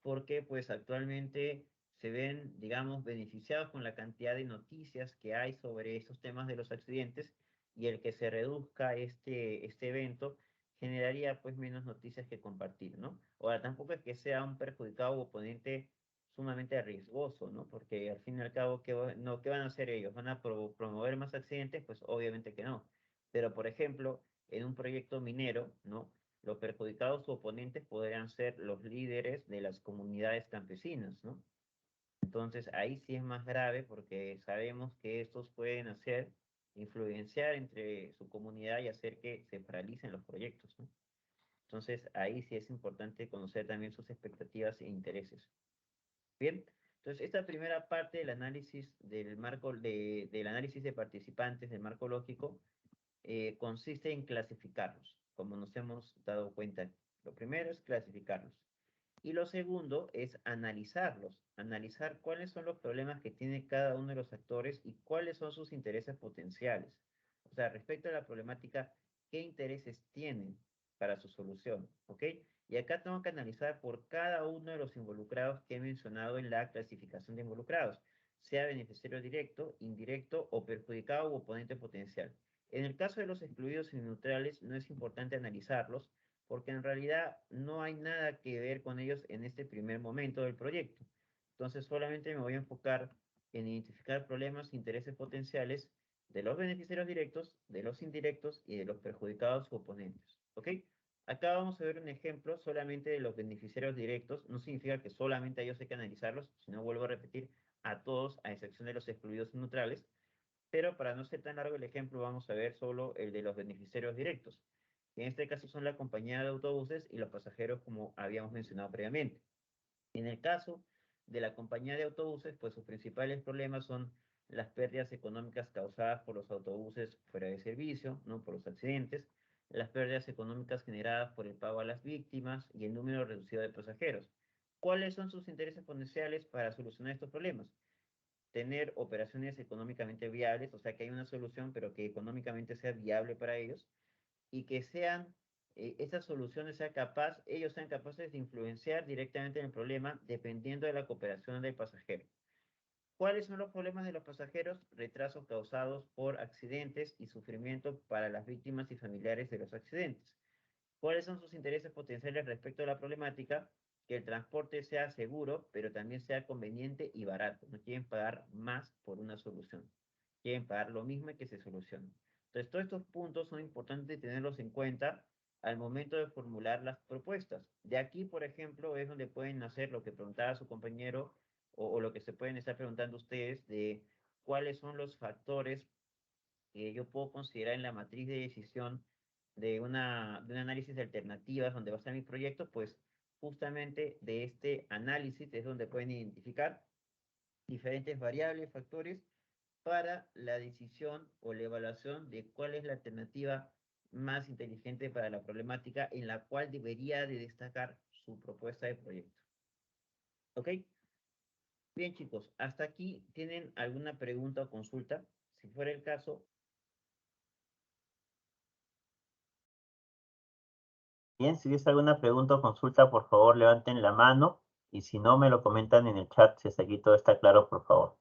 porque pues actualmente se ven, digamos, beneficiados con la cantidad de noticias que hay sobre esos temas de los accidentes, y el que se reduzca este evento generaría pues menos noticias que compartir, ¿no? Ahora, tampoco es que sea un perjudicado u oponente sumamente riesgoso, ¿no? Porque al fin y al cabo, no, ¿qué van a hacer ellos? ¿Van a promover más accidentes? Pues obviamente que no. Pero, por ejemplo, en un proyecto minero, ¿no? Los perjudicados u oponentes podrían ser los líderes de las comunidades campesinas, ¿no? Entonces, ahí sí es más grave porque sabemos que estos pueden influenciar entre su comunidad y hacer que se paralicen los proyectos, ¿no? Entonces, ahí sí es importante conocer también sus expectativas e intereses. Bien, entonces esta primera parte del análisis del marco, del análisis de participantes del marco lógico, consiste en clasificarlos, como nos hemos dado cuenta. Lo primero es clasificarlos. Y lo segundo es analizarlos, analizar cuáles son los problemas que tiene cada uno de los actores y cuáles son sus intereses potenciales. O sea, respecto a la problemática, ¿qué intereses tienen para su solución? ¿Ok? Y acá tengo que analizar por cada uno de los involucrados que he mencionado en la clasificación de involucrados, sea beneficiario directo, indirecto o perjudicado u oponente potencial. En el caso de los excluidos y neutrales, no es importante analizarlos, porque en realidad no hay nada que ver con ellos en este primer momento del proyecto. Entonces solamente me voy a enfocar en identificar problemas e intereses potenciales de los beneficiarios directos, de los indirectos y de los perjudicados u oponentes. ¿Ok? Acá vamos a ver un ejemplo solamente de los beneficiarios directos. No significa que solamente a ellos hay que analizarlos, sino vuelvo a repetir a todos, a excepción de los excluidos y neutrales. Pero para no ser tan largo el ejemplo, vamos a ver solo el de los beneficiarios directos. En este caso son la compañía de autobuses y los pasajeros, como habíamos mencionado previamente. En el caso de la compañía de autobuses, pues sus principales problemas son las pérdidas económicas causadas por los autobuses fuera de servicio, ¿no? Por los accidentes, las pérdidas económicas generadas por el pago a las víctimas y el número reducido de pasajeros. ¿Cuáles son sus intereses potenciales para solucionar estos problemas? Tener operaciones económicamente viables, o sea, que hay una solución, pero que económicamente sea viable para ellos, y que esas soluciones ellos sean capaces de influenciar directamente en el problema dependiendo de la cooperación del pasajero. ¿Cuáles son los problemas de los pasajeros? Retrasos causados por accidentes y sufrimiento para las víctimas y familiares de los accidentes. ¿Cuáles son sus intereses potenciales respecto a la problemática? Que el transporte sea seguro, pero también sea conveniente y barato. No quieren pagar más por una solución. Quieren pagar lo mismo y que se solucione. Entonces, todos estos puntos son importantes tenerlos en cuenta al momento de formular las propuestas. De aquí, por ejemplo, es donde pueden hacer lo que preguntaba su compañero o lo que se pueden estar preguntando ustedes de cuáles son los factores que yo puedo considerar en la matriz de decisión de un análisis de alternativas donde va a estar mi proyecto, pues justamente de este análisis es donde pueden identificar diferentes variables, factores para la decisión o la evaluación de cuál es la alternativa más inteligente para la problemática en la cual debería de destacar su propuesta de proyecto. ¿Ok? Bien, chicos, hasta aquí tienen alguna pregunta o consulta. Si fuera el caso, Bien, si hubiese alguna pregunta o consulta, por favor levanten la mano y si no, me lo comentan en el chat si hasta aquí todo está claro, por favor.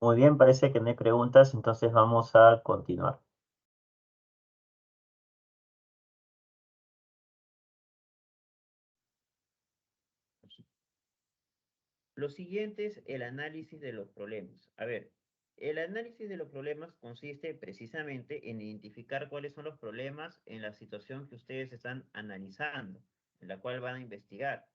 Muy bien, parece que no hay preguntas, entonces vamos a continuar. Lo siguiente es el análisis de los problemas. A ver, el análisis de los problemas consiste precisamente en identificar cuáles son los problemas en la situación que ustedes están analizando, en la cual van a investigar,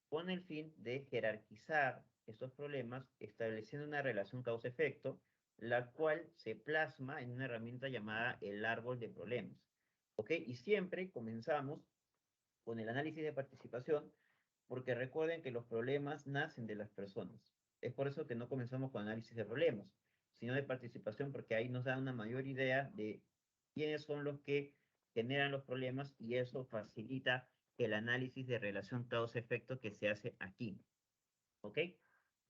con el fin de jerarquizar estos problemas estableciendo una relación causa-efecto, la cual se plasma en una herramienta llamada el árbol de problemas. ¿Ok? Y siempre comenzamos con el análisis de participación, porque recuerden que los problemas nacen de las personas. Es por eso que no comenzamos con análisis de problemas, sino de participación, porque ahí nos da una mayor idea de quiénes son los que generan los problemas y eso facilita el análisis de relación causa-efecto que se hace aquí. ¿Ok?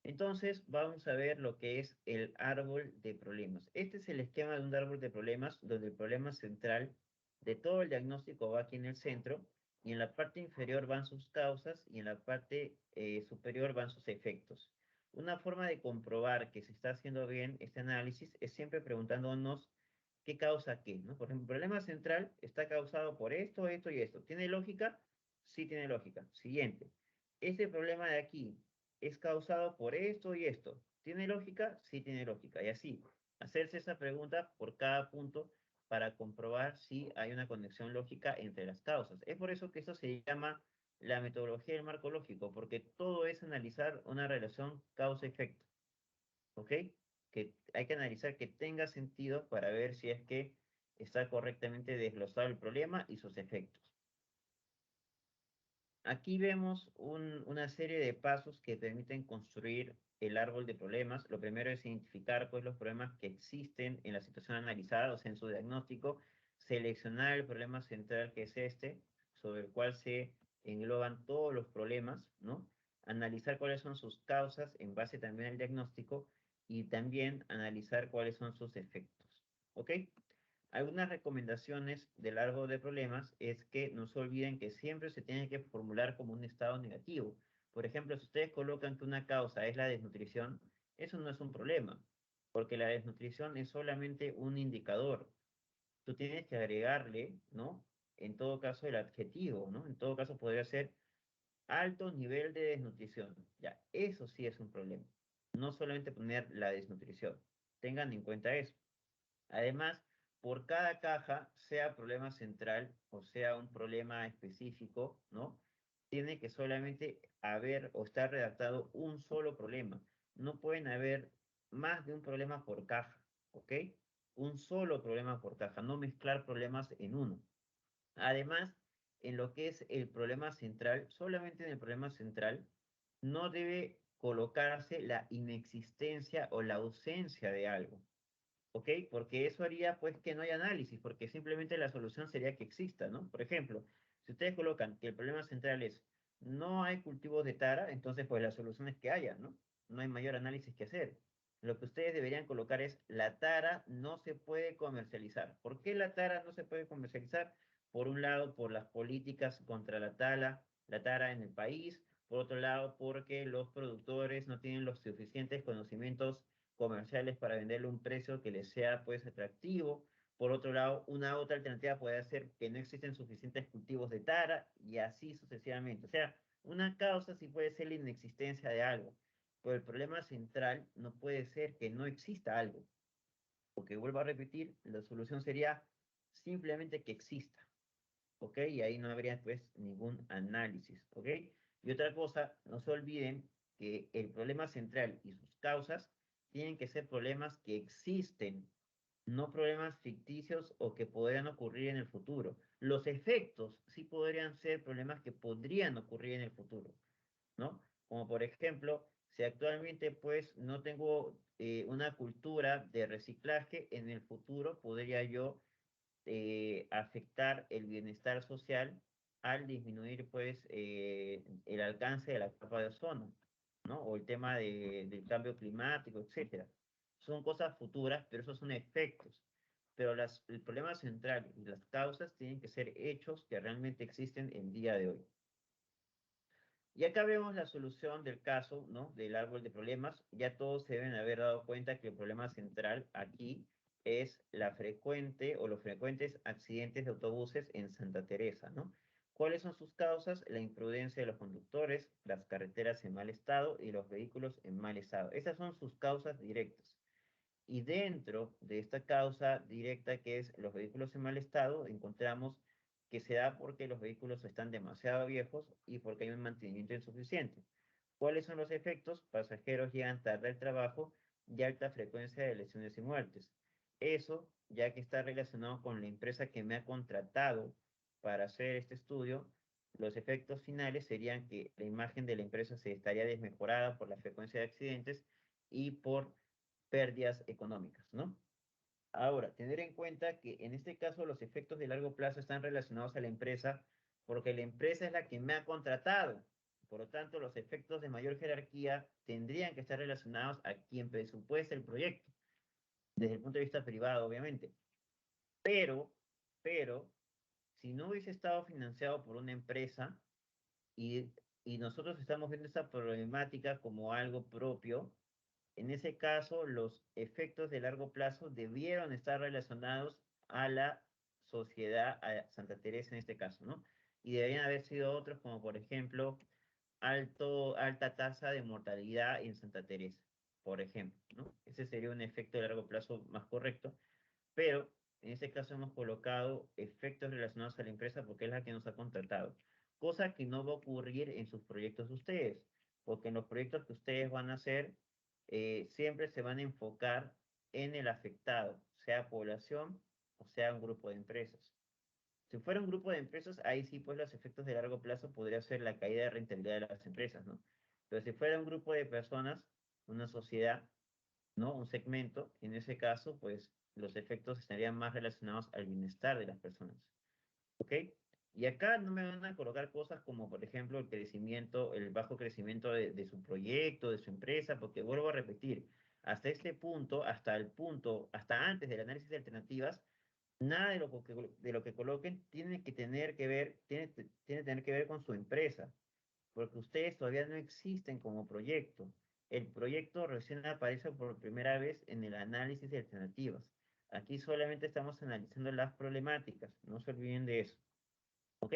Entonces vamos a ver lo que es el árbol de problemas. Este es el esquema de un árbol de problemas donde el problema central de todo el diagnóstico va aquí en el centro y en la parte inferior van sus causas y en la parte superior van sus efectos. Una forma de comprobar que se está haciendo bien este análisis es siempre preguntándonos qué causa qué, ¿no? Por ejemplo, el problema central está causado por esto, esto y esto. ¿Tiene lógica? Sí tiene lógica. Siguiente. Este problema de aquí es causado por esto y esto. ¿Tiene lógica? Sí tiene lógica. Y así, hacerse esa pregunta por cada punto para comprobar si hay una conexión lógica entre las causas. Es por eso que eso se llama la metodología del marco lógico, porque todo es analizar una relación causa-efecto. ¿Ok? Que hay que analizar que tenga sentido para ver si es que está correctamente desglosado el problema y sus efectos. Aquí vemos una serie de pasos que permiten construir el árbol de problemas. Lo primero es identificar pues, los problemas que existen en la situación analizada, o sea, en su diagnóstico, seleccionar el problema central que es este, sobre el cual se engloban todos los problemas, ¿no? Analizar cuáles son sus causas en base también al diagnóstico y también analizar cuáles son sus efectos, ¿ok? Algunas recomendaciones del árbol de problemas es que no se olviden que siempre se tiene que formular como un estado negativo. Por ejemplo, si ustedes colocan que una causa es la desnutrición, eso no es un problema, porque la desnutrición es solamente un indicador. Tú tienes que agregarle, ¿no? En todo caso, el adjetivo, ¿no? En todo caso, podría ser alto nivel de desnutrición. Ya, eso sí es un problema. No solamente poner la desnutrición. Tengan en cuenta eso. Además, por cada caja, sea problema central o sea un problema específico, ¿no? Tiene que solamente haber o estar redactado un solo problema. No pueden haber más de un problema por caja, ¿ok? Un solo problema por caja, no mezclar problemas en uno. Además, en lo que es el problema central, solamente en el problema central, no debe colocarse la inexistencia o la ausencia de algo. ¿Ok? Porque eso haría pues que no haya análisis, porque simplemente la solución sería que exista, ¿no? Por ejemplo, si ustedes colocan que el problema central es no hay cultivos de tara, entonces pues la solución es que haya, ¿no? No hay mayor análisis que hacer. Lo que ustedes deberían colocar es la tara no se puede comercializar. ¿Por qué la tara no se puede comercializar? Por un lado, por las políticas contra la tara en el país, Por otro lado, porque los productores no tienen los suficientes conocimientos comerciales para venderle un precio que les sea pues atractivo. Por otro lado, una otra alternativa puede ser que no existen suficientes cultivos de tara y así sucesivamente. O sea, una causa sí puede ser la inexistencia de algo, pero el problema central no puede ser que no exista algo. Porque vuelvo a repetir, la solución sería simplemente que exista. ¿Ok? Y ahí no habría pues ningún análisis. ¿Ok? Y otra cosa, no se olviden que el problema central y sus causas tienen que ser problemas que existen, no problemas ficticios o que podrían ocurrir en el futuro. Los efectos sí podrían ser problemas que podrían ocurrir en el futuro, ¿no? Como por ejemplo, si actualmente pues no tengo una cultura de reciclaje, en el futuro podría yo afectar el bienestar social al disminuir pues el alcance de la capa de ozono, ¿no? O el tema del cambio climático, etcétera. Son cosas futuras, pero esos son efectos. Pero el problema central y las causas tienen que ser hechos que realmente existen el día de hoy. Y acá vemos la solución del caso, ¿no? Del árbol de problemas. Ya todos se deben haber dado cuenta que el problema central aquí es la frecuente o los frecuentes accidentes de autobuses en Santa Teresa, ¿no? ¿Cuáles son sus causas? La imprudencia de los conductores, las carreteras en mal estado y los vehículos en mal estado. Esas son sus causas directas. Y dentro de esta causa directa que es los vehículos en mal estado, encontramos que se da porque los vehículos están demasiado viejos y porque hay un mantenimiento insuficiente. ¿Cuáles son los efectos? Pasajeros llegan tarde al trabajo y alta frecuencia de lesiones y muertes. Eso, ya que está relacionado con la empresa que me ha contratado para hacer este estudio, los efectos finales serían que la imagen de la empresa se estaría desmejorada por la frecuencia de accidentes y por pérdidas económicas, ¿no? Ahora, tener en cuenta que en este caso los efectos de largo plazo están relacionados a la empresa porque la empresa es la que me ha contratado. Por lo tanto, los efectos de mayor jerarquía tendrían que estar relacionados a quien presupuesta el proyecto, desde el punto de vista privado, obviamente. Pero, si no hubiese estado financiado por una empresa y, y nosotros estamos viendo esta problemática como algo propio, en ese caso, los efectos de largo plazo debieron estar relacionados a la sociedad, a Santa Teresa en este caso, ¿no? Y deberían haber sido otros, como por ejemplo, alta tasa de mortalidad en Santa Teresa, por ejemplo, ¿no? Ese sería un efecto de largo plazo más correcto, pero en este caso hemos colocado efectos relacionados a la empresa porque es la que nos ha contratado, cosa que no va a ocurrir en sus proyectos de ustedes, porque en los proyectos que ustedes van a hacer, siempre se van a enfocar en el afectado, sea población o sea un grupo de empresas. Si fuera un grupo de empresas, ahí sí, pues los efectos de largo plazo podría ser la caída de rentabilidad de las empresas, ¿no? Pero si fuera un grupo de personas, una sociedad, ¿no? Un segmento, en ese caso, pues los efectos estarían más relacionados al bienestar de las personas. ¿Ok? Y acá no me van a colocar cosas como, por ejemplo, el crecimiento, el bajo crecimiento de su proyecto, de su empresa, porque vuelvo a repetir, hasta este punto, hasta antes del análisis de alternativas, nada de lo que coloquen tiene que tener que ver, tiene que tener que ver con su empresa, porque ustedes todavía no existen como proyecto. El proyecto recién aparece por primera vez en el análisis de alternativas. Aquí solamente estamos analizando las problemáticas, no se olviden de eso. ¿Ok?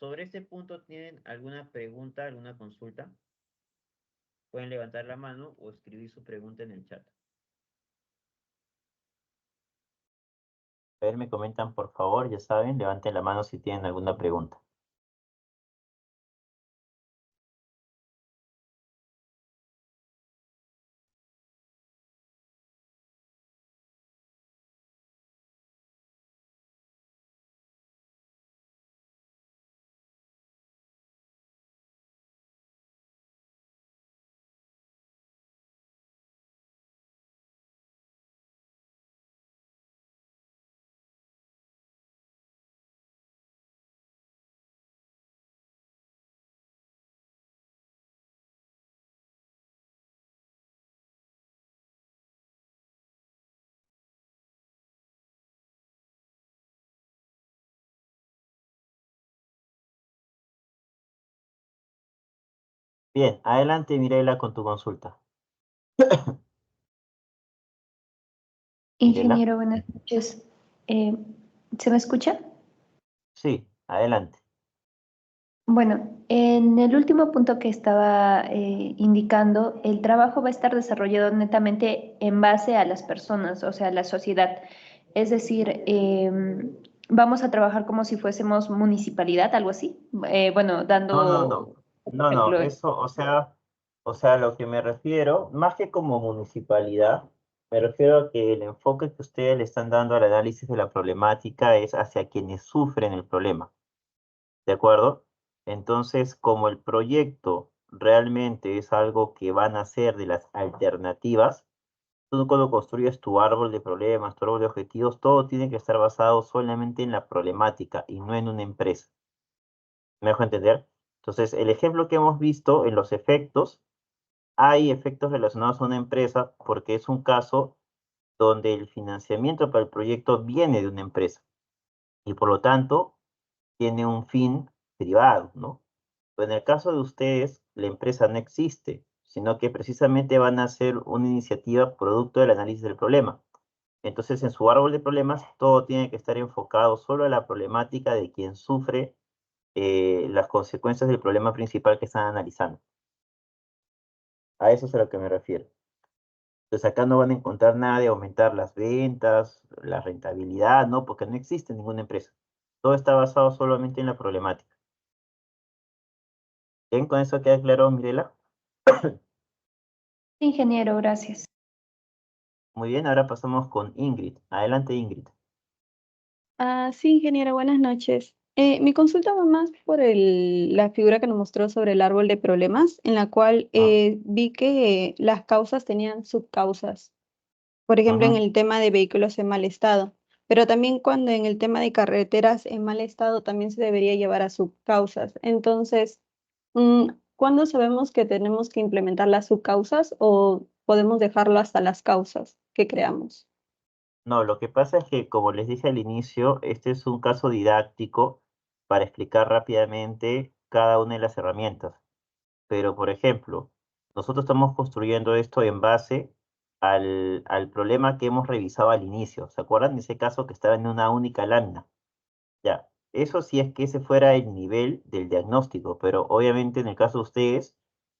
Sobre este punto, ¿tienen alguna pregunta, alguna consulta? Pueden levantar la mano o escribir su pregunta en el chat. A ver, me comentan, por favor, ya saben, levanten la mano si tienen alguna pregunta. Bien, adelante Mirela con tu consulta. Mirela, Ingeniero, buenas noches. Eh, ¿Se me escucha? sí, adelante. Bueno, en el último punto que estaba indicando, el trabajo va a estar desarrollado netamente en base a las personas, o sea, a la sociedad. Es decir, vamos a trabajar como si fuésemos municipalidad, algo así. Bueno, No, no, no, dando no, no, ejemplo. eso, o sea, lo que me refiero, más que como municipalidad, me refiero a que el enfoque que ustedes le están dando al análisis de la problemática es hacia quienes sufren el problema, ¿de acuerdo? Entonces, como el proyecto realmente es algo que van a ser de las alternativas, tú cuando construyes tu árbol de problemas, tu árbol de objetivos, todo tiene que estar basado solamente en la problemática y no en una empresa. ¿Me dejo entender? Entonces, el ejemplo que hemos visto en los efectos, hay efectos relacionados a una empresa porque es un caso donde el financiamiento para el proyecto viene de una empresa y por lo tanto tiene un fin privado, ¿no? Pero en el caso de ustedes, la empresa no existe, sino que precisamente van a hacer una iniciativa producto del análisis del problema. Entonces, en su árbol de problemas, todo tiene que estar enfocado solo a la problemática de quien sufre las consecuencias del problema principal que están analizando. A eso es a lo que me refiero. Entonces, acá no van a encontrar nada de aumentar las ventas, la rentabilidad, ¿no? Porque no existe ninguna empresa. Todo está basado solamente en la problemática. ¿Bien? ¿Con eso queda claro, Mirela? Ingeniero, gracias. Muy bien, ahora pasamos con Ingrid. Adelante, Ingrid. Sí, ingeniera, buenas noches. Mi consulta va más por la figura que nos mostró sobre el árbol de problemas, en la cual Ah, vi que las causas tenían subcausas. Por ejemplo, en ujú. el tema de vehículos en mal estado, pero también cuando en el tema de carreteras en mal estado también se debería llevar a subcausas. Entonces, ¿cuándo sabemos que tenemos que implementar las subcausas o podemos dejarlo hasta las causas que creamos? No, lo que pasa es que, como les dije al inicio, este es un caso didáctico para explicar rápidamente cada una de las herramientas. Pero, por ejemplo, nosotros estamos construyendo esto en base al problema que hemos revisado al inicio. ¿Se acuerdan de ese caso que estaba en una única lámina? Ya, eso sí es que ese fuera el nivel del diagnóstico, pero obviamente en el caso de ustedes,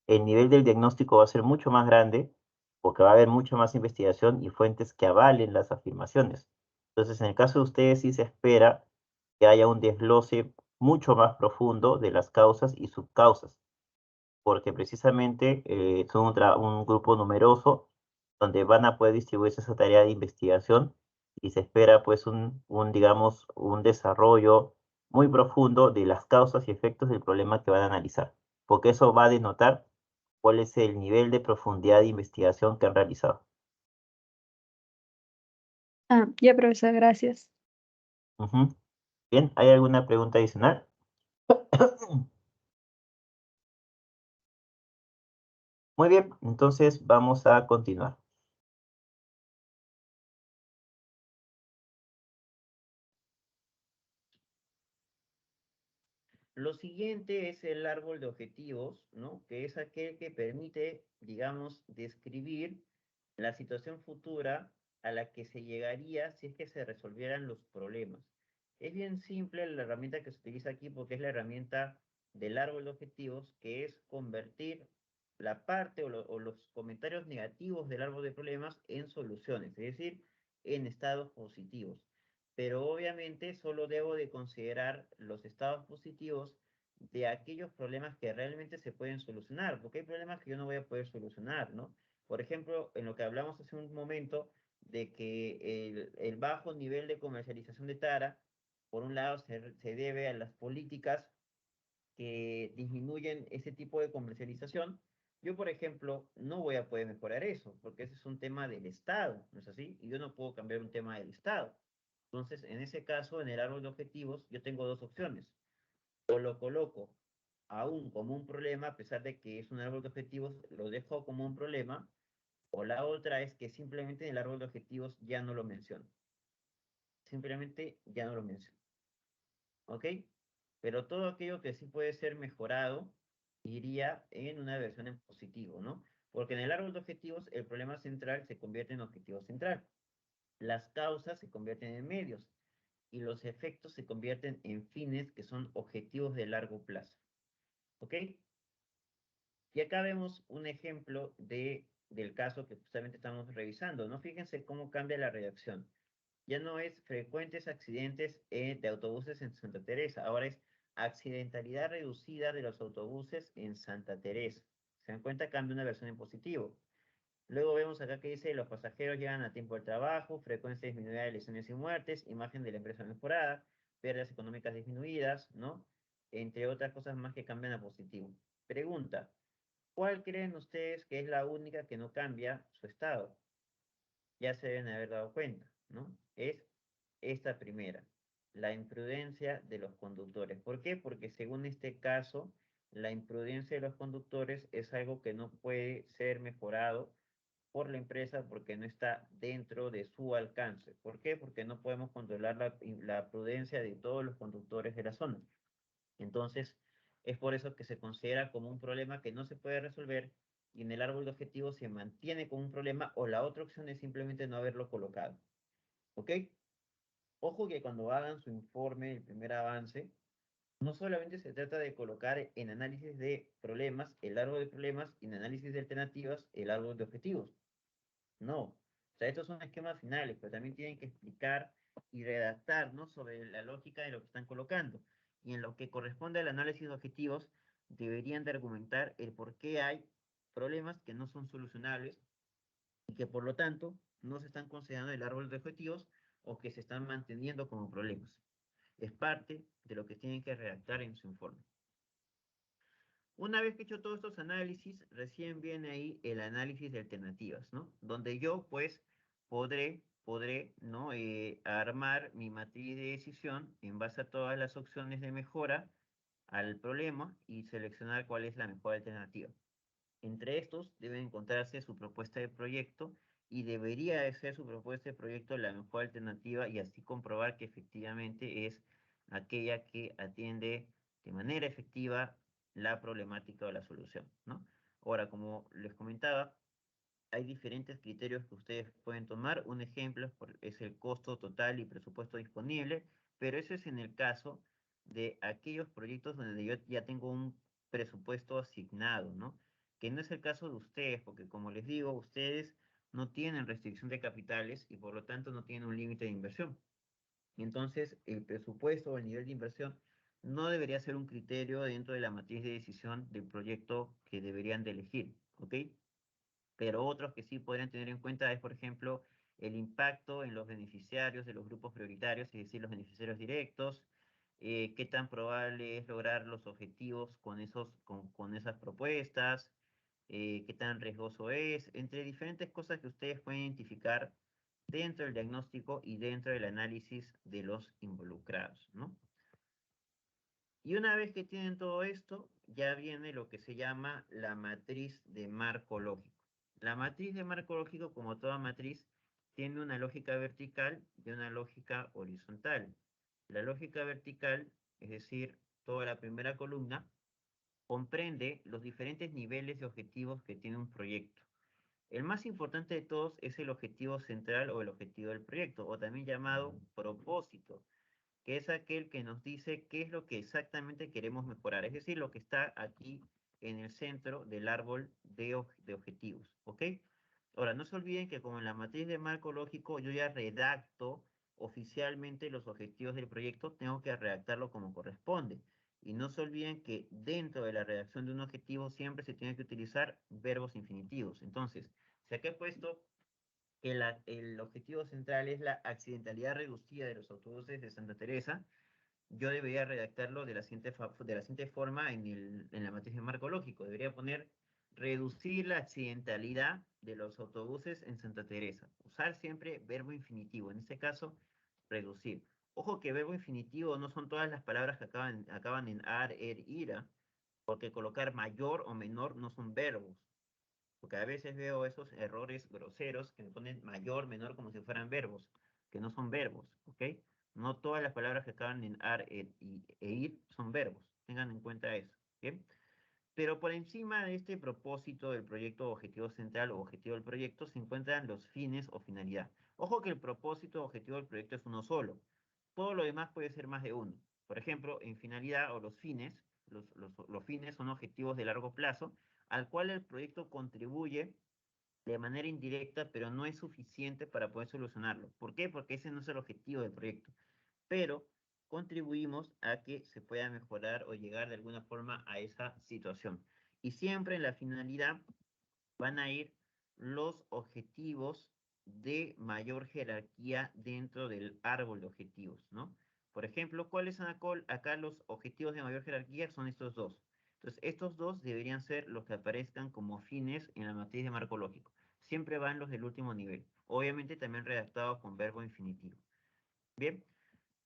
el nivel del diagnóstico va a ser mucho más grande porque va a haber mucha más investigación y fuentes que avalen las afirmaciones. Entonces, en el caso de ustedes sí se espera que haya un desglose mucho más profundo de las causas y subcausas porque precisamente son un grupo numeroso donde van a poder distribuirse esa tarea de investigación y se espera pues digamos, un desarrollo muy profundo de las causas y efectos del problema que van a analizar, porque eso va a denotar cuál es el nivel de profundidad de investigación que han realizado. Ya, profesor, gracias. Ujú. Bien, ¿hay alguna pregunta adicional? Muy bien, entonces vamos a continuar. Lo siguiente es el árbol de objetivos, ¿no? Que es aquel que permite, digamos, describir la situación futura a la que se llegaría si es que se resolvieran los problemas. Es bien simple la herramienta que se utiliza aquí porque es la herramienta del árbol de objetivos, que es convertir la parte o los comentarios negativos del árbol de problemas en soluciones, es decir, en estados positivos. Pero obviamente solo debo de considerar los estados positivos de aquellos problemas que realmente se pueden solucionar, porque hay problemas que yo no voy a poder solucionar, ¿no? Por ejemplo, en lo que hablamos hace un momento de que el bajo nivel de comercialización de Tara, por un lado, se debe a las políticas que disminuyen ese tipo de comercialización. Yo, por ejemplo, no voy a poder mejorar eso, porque ese es un tema del Estado, ¿no es así? Y yo no puedo cambiar un tema del Estado. Entonces, en ese caso, en el árbol de objetivos, yo tengo dos opciones. O lo coloco aún como un problema, a pesar de que es un árbol de objetivos, lo dejo como un problema, o la otra es que simplemente en el árbol de objetivos ya no lo menciono. Simplemente ya no lo menciono. ¿Ok? Pero todo aquello que sí puede ser mejorado, iría en una versión en positivo, ¿no? Porque en el árbol de objetivos el problema central se convierte en objetivo central. Las causas se convierten en medios y los efectos se convierten en fines que son objetivos de largo plazo. ¿Ok? Y acá vemos un ejemplo del caso que justamente estamos revisando, ¿no? Fíjense cómo cambia la redacción. Ya no es frecuentes accidentes de autobuses en Santa Teresa, ahora es accidentalidad reducida de los autobuses en Santa Teresa. ¿Se dan cuenta? Cambia una versión en positivo. Luego vemos acá que dice, los pasajeros llegan a tiempo al trabajo, frecuencia disminuida de lesiones y muertes, imagen de la empresa mejorada, pérdidas económicas disminuidas, ¿no? Entre otras cosas más que cambian a positivo. Pregunta, ¿cuál creen ustedes que es la única que no cambia su estado? Ya se deben haber dado cuenta, ¿no? Es esta primera, la imprudencia de los conductores. ¿Por qué? Porque según este caso, la imprudencia de los conductores es algo que no puede ser mejorado por la empresa porque no está dentro de su alcance. ¿Por qué? Porque no podemos controlar la prudencia de todos los conductores de la zona. Entonces, es por eso que se considera como un problema que no se puede resolver y en el árbol de objetivos se mantiene como un problema o la otra opción es simplemente no haberlo colocado. ¿Ok? Ojo que cuando hagan su informe, el primer avance, no solamente se trata de colocar en análisis de problemas el árbol de problemas y en análisis de alternativas el árbol de objetivos. No. O sea, estos son esquemas finales, pero también tienen que explicar y redactar, ¿no? Sobre la lógica de lo que están colocando. Y en lo que corresponde al análisis de objetivos, deberían de argumentar el por qué hay problemas que no son solucionables y que por lo tanto no se están considerando el árbol de objetivos o que se están manteniendo como problemas. Es parte de lo que tienen que redactar en su informe. Una vez que he hecho todos estos análisis, recién viene ahí el análisis de alternativas, ¿no? Donde yo, pues, podré, ¿no? Armar mi matriz de decisión en base a todas las opciones de mejora al problema y seleccionar cuál es la mejor alternativa. Entre estos debe encontrarse su propuesta de proyecto y debería de ser su propuesta de proyecto la mejor alternativa y así comprobar que efectivamente es aquella que atiende de manera efectiva la problemática o la solución, ¿no? Ahora, como les comentaba, hay diferentes criterios que ustedes pueden tomar. Un ejemplo es el costo total y presupuesto disponible, pero eso es en el caso de aquellos proyectos donde yo ya tengo un presupuesto asignado, ¿no? Que no es el caso de ustedes, porque como les digo, ustedes no tienen restricción de capitales y por lo tanto no tienen un límite de inversión. Entonces, el presupuesto o el nivel de inversión no debería ser un criterio dentro de la matriz de decisión del proyecto que deberían de elegir, ¿ok? Pero otros que sí podrían tener en cuenta es, por ejemplo, el impacto en los beneficiarios de los grupos prioritarios, es decir, los beneficiarios directos, qué tan probable es lograr los objetivos con esas propuestas, qué tan riesgoso es, entre diferentes cosas que ustedes pueden identificar dentro del diagnóstico y dentro del análisis de los involucrados, ¿no? Y una vez que tienen todo esto, ya viene lo que se llama la matriz de marco lógico. La matriz de marco lógico, como toda matriz, tiene una lógica vertical y una lógica horizontal. La lógica vertical, es decir, toda la primera columna, comprende los diferentes niveles de objetivos que tiene un proyecto. El más importante de todos es el objetivo central o el objetivo del proyecto, o también llamado propósito, que es aquel que nos dice qué es lo que exactamente queremos mejorar, es decir, lo que está aquí en el centro del árbol de objetivos, ¿ok? Ahora, no se olviden que como en la matriz de marco lógico yo ya redacto oficialmente los objetivos del proyecto, tengo que redactarlo como corresponde. Y no se olviden que dentro de la redacción de un objetivo siempre se tiene que utilizar verbos infinitivos. Entonces, si acá he puesto que el objetivo central es la accidentalidad reducida de los autobuses de Santa Teresa, yo debería redactarlo de la siguiente forma en la matriz de marco lógico. Debería poner reducir la accidentalidad de los autobuses en Santa Teresa. Usar siempre verbo infinitivo, en este caso, reducir. Ojo que verbo infinitivo no son todas las palabras que acaban en ar, ira, porque colocar mayor o menor no son verbos. Porque a veces veo esos errores groseros que me ponen mayor, menor, como si fueran verbos, que no son verbos, ¿ok? No todas las palabras que acaban en ar e ir son verbos. Tengan en cuenta eso, ¿bien? Pero por encima de este propósito del proyecto, objetivo central o objetivo del proyecto, se encuentran los fines o finalidad. Ojo que el propósito o objetivo del proyecto es uno solo. Todo lo demás puede ser más de uno. Por ejemplo, en finalidad o los fines, los fines son objetivos de largo plazo, al cual el proyecto contribuye de manera indirecta, pero no es suficiente para poder solucionarlo. ¿Por qué? Porque ese no es el objetivo del proyecto. Pero contribuimos a que se pueda mejorar o llegar de alguna forma a esa situación. Y siempre en la finalidad van a ir los objetivos de mayor jerarquía dentro del árbol de objetivos, ¿no? Por ejemplo, ¿cuáles son acá los objetivos de mayor jerarquía? Son estos dos. Entonces, estos dos deberían ser los que aparezcan como fines en la matriz de marco lógico. Siempre van los del último nivel. Obviamente también redactados con verbo infinitivo. Bien.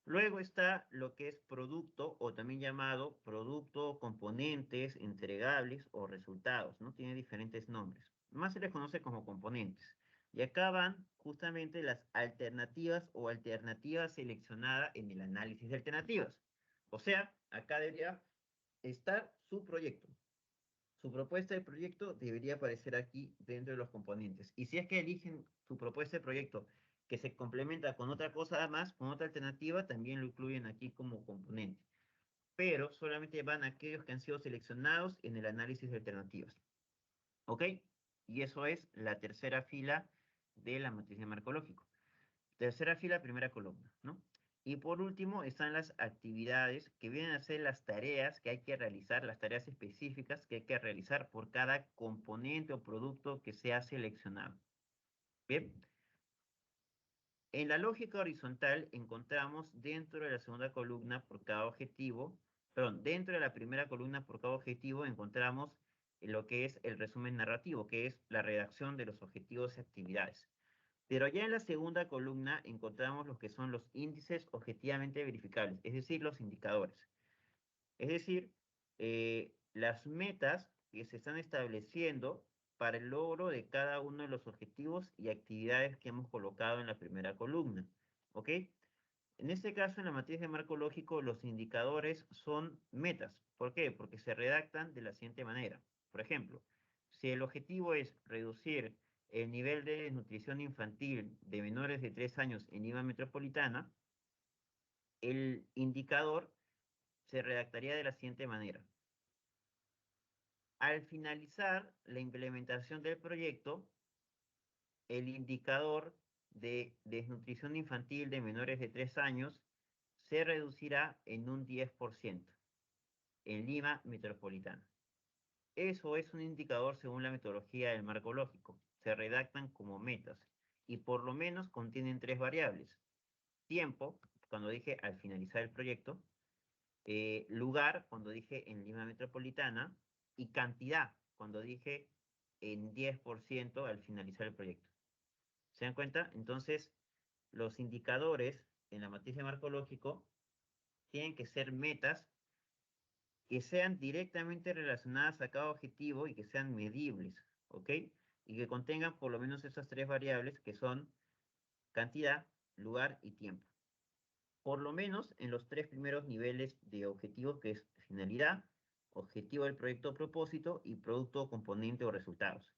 Luego está lo que es producto, o también llamado producto, componentes, entregables o resultados, ¿no? Tiene diferentes nombres. Más se les conoce como componentes. Y acá van justamente las alternativas o alternativas seleccionadas en el análisis de alternativas. O sea, acá debería estar su proyecto. Su propuesta de proyecto debería aparecer aquí dentro de los componentes. Y si es que eligen su propuesta de proyecto que se complementa con otra cosa además, con otra alternativa, también lo incluyen aquí como componente. Pero solamente van aquellos que han sido seleccionados en el análisis de alternativas. ¿Ok? Y eso es la tercera fila de la matriz de marco lógico. Tercera fila, primera columna, ¿no? Y por último están las actividades que vienen a ser las tareas que hay que realizar, las tareas específicas que hay que realizar por cada componente o producto que sea seleccionado. Bien. En la lógica horizontal encontramos dentro de la segunda columna por cada objetivo, perdón, dentro de la primera columna por cada objetivo encontramos lo que es el resumen narrativo, que es la redacción de los objetivos y actividades. Pero ya en la segunda columna encontramos lo que son los índices objetivamente verificables, es decir, los indicadores. Es decir, las metas que se están estableciendo para el logro de cada uno de los objetivos y actividades que hemos colocado en la primera columna. ¿Ok? En este caso, en la matriz de marco lógico, los indicadores son metas. ¿Por qué? Porque se redactan de la siguiente manera. Por ejemplo, si el objetivo es reducir el nivel de desnutrición infantil de menores de 3 años en Lima metropolitana, el indicador se redactaría de la siguiente manera. Al finalizar la implementación del proyecto, el indicador de desnutrición infantil de menores de 3 años se reducirá en un 10% en Lima metropolitana. Eso es un indicador según la metodología del marco lógico. Se redactan como metas y por lo menos contienen 3 variables. Tiempo, cuando dije al finalizar el proyecto, lugar, cuando dije en Lima metropolitana, y cantidad, cuando dije en 10% al finalizar el proyecto. ¿Se dan cuenta? Entonces, los indicadores en la matriz de marco lógico tienen que ser metas que sean directamente relacionadas a cada objetivo y que sean medibles, ¿ok? Y que contengan por lo menos esas 3 variables que son cantidad, lugar y tiempo. Por lo menos en los 3 primeros niveles de objetivos, que es finalidad, objetivo del proyecto o propósito y producto, componente o resultados.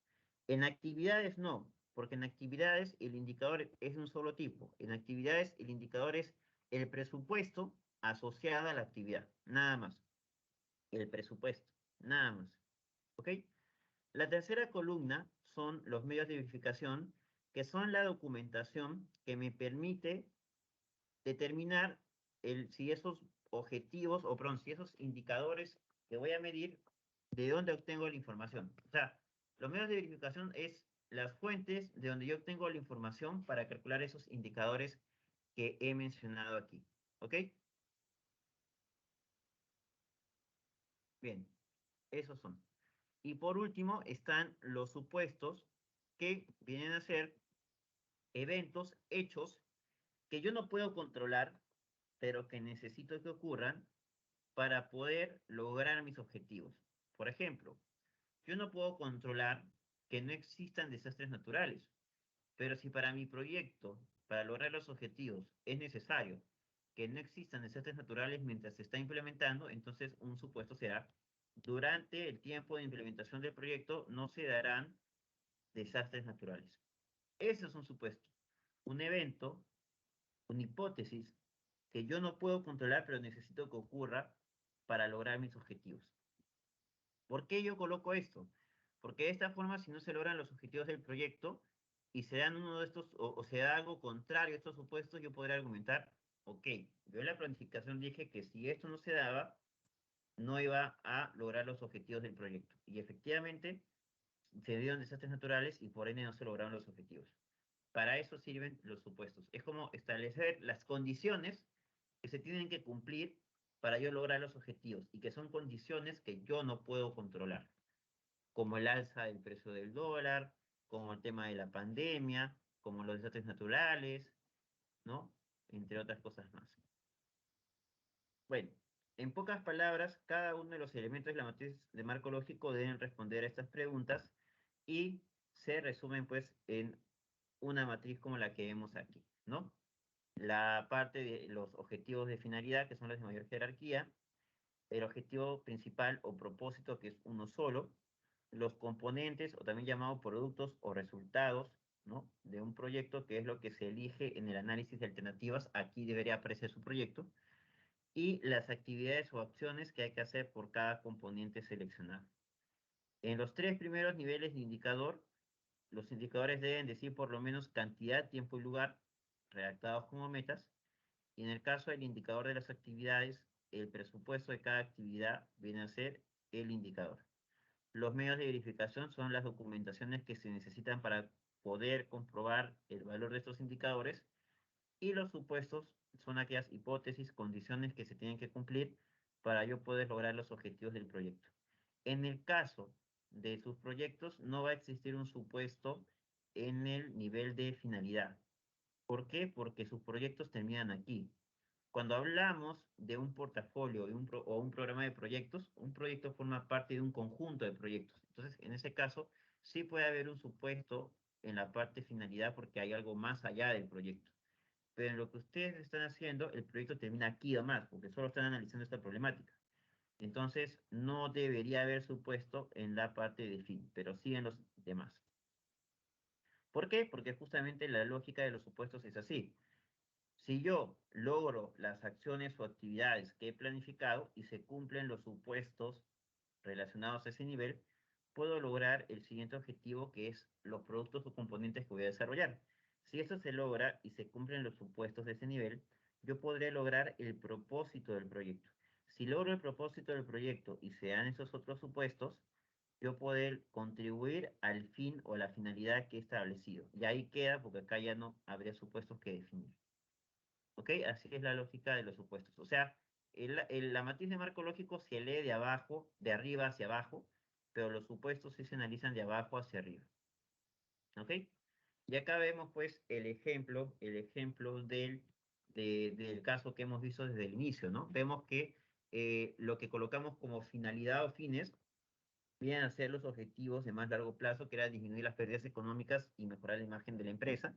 En actividades no, porque en actividades el indicador es de un solo tipo. En actividades el indicador es el presupuesto asociado a la actividad, nada más. El presupuesto, nada más. ¿Ok? La tercera columna son los medios de verificación, que son la documentación que me permite determinar si esos objetivos, o perdón, si esos indicadores que voy a medir, de dónde obtengo la información. O sea, los medios de verificación es las fuentes de donde yo obtengo la información para calcular esos indicadores que he mencionado aquí. ¿Ok? Bien, esos son. Y por último están los supuestos que vienen a ser eventos, hechos que yo no puedo controlar, pero que necesito que ocurran para poder lograr mis objetivos. Por ejemplo, yo no puedo controlar que no existan desastres naturales, pero si para mi proyecto, para lograr los objetivos, es necesario que no existan desastres naturales mientras se está implementando, entonces un supuesto será durante el tiempo de implementación del proyecto no se darán desastres naturales. Ese es un supuesto, un evento, una hipótesis que yo no puedo controlar, pero necesito que ocurra para lograr mis objetivos. ¿Por qué yo coloco esto? Porque de esta forma, si no se logran los objetivos del proyecto y se dan uno de estos, o se da algo contrario a estos supuestos, yo podría argumentar, ok, yo en la planificación dije que si esto no se daba, no iba a lograr los objetivos del proyecto. Y efectivamente, se dieron desastres naturales y por ende no se lograron los objetivos. Para eso sirven los supuestos. Es como establecer las condiciones que se tienen que cumplir para yo lograr los objetivos y que son condiciones que yo no puedo controlar, como el alza del precio del dólar, como el tema de la pandemia, como los desastres naturales, ¿no? Entre otras cosas más. Bueno, en pocas palabras, cada uno de los elementos de la matriz de marco lógico deben responder a estas preguntas y se resumen pues en una matriz como la que vemos aquí, ¿no? La parte de los objetivos de finalidad, que son las de mayor jerarquía, el objetivo principal o propósito, que es uno solo, los componentes, o también llamados productos o resultados, ¿no? De un proyecto, que es lo que se elige en el análisis de alternativas, aquí debería aparecer su proyecto, y las actividades o acciones que hay que hacer por cada componente seleccionado. En los tres primeros niveles de indicador, los indicadores deben decir por lo menos cantidad, tiempo y lugar, redactados como metas, y en el caso del indicador de las actividades, el presupuesto de cada actividad viene a ser el indicador. Los medios de verificación son las documentaciones que se necesitan para poder comprobar el valor de estos indicadores, y los supuestos son aquellas hipótesis, condiciones que se tienen que cumplir para yo poder lograr los objetivos del proyecto. En el caso de sus proyectos, no va a existir un supuesto en el nivel de finalidad. ¿Por qué? Porque sus proyectos terminan aquí. Cuando hablamos de un portafolio o un programa de proyectos, un proyecto forma parte de un conjunto de proyectos. Entonces, en ese caso, sí puede haber un supuesto en la parte finalidad porque hay algo más allá del proyecto. Pero en lo que ustedes están haciendo, el proyecto termina aquí nomás, porque solo están analizando esta problemática. Entonces, no debería haber supuesto en la parte de fin, pero sí en los demás. ¿Por qué? Porque justamente la lógica de los supuestos es así. Si yo logro las acciones o actividades que he planificado y se cumplen los supuestos relacionados a ese nivel, puedo lograr el siguiente objetivo, que es los productos o componentes que voy a desarrollar. Si esto se logra y se cumplen los supuestos de ese nivel, yo podré lograr el propósito del proyecto. Si logro el propósito del proyecto y se dan esos otros supuestos, yo poder contribuir al fin o la finalidad que he establecido. Y ahí queda, porque acá ya no habría supuestos que definir. ¿Ok? Así es la lógica de los supuestos. O sea, la matriz de marco lógico se lee de abajo, de arriba hacia abajo, pero los supuestos sí se analizan de abajo hacia arriba. ¿Ok? Y acá vemos pues el ejemplo del caso que hemos visto desde el inicio, ¿no? Vemos que lo que colocamos como finalidad o fines vienen a ser los objetivos de más largo plazo, que era disminuir las pérdidas económicas y mejorar la imagen de la empresa.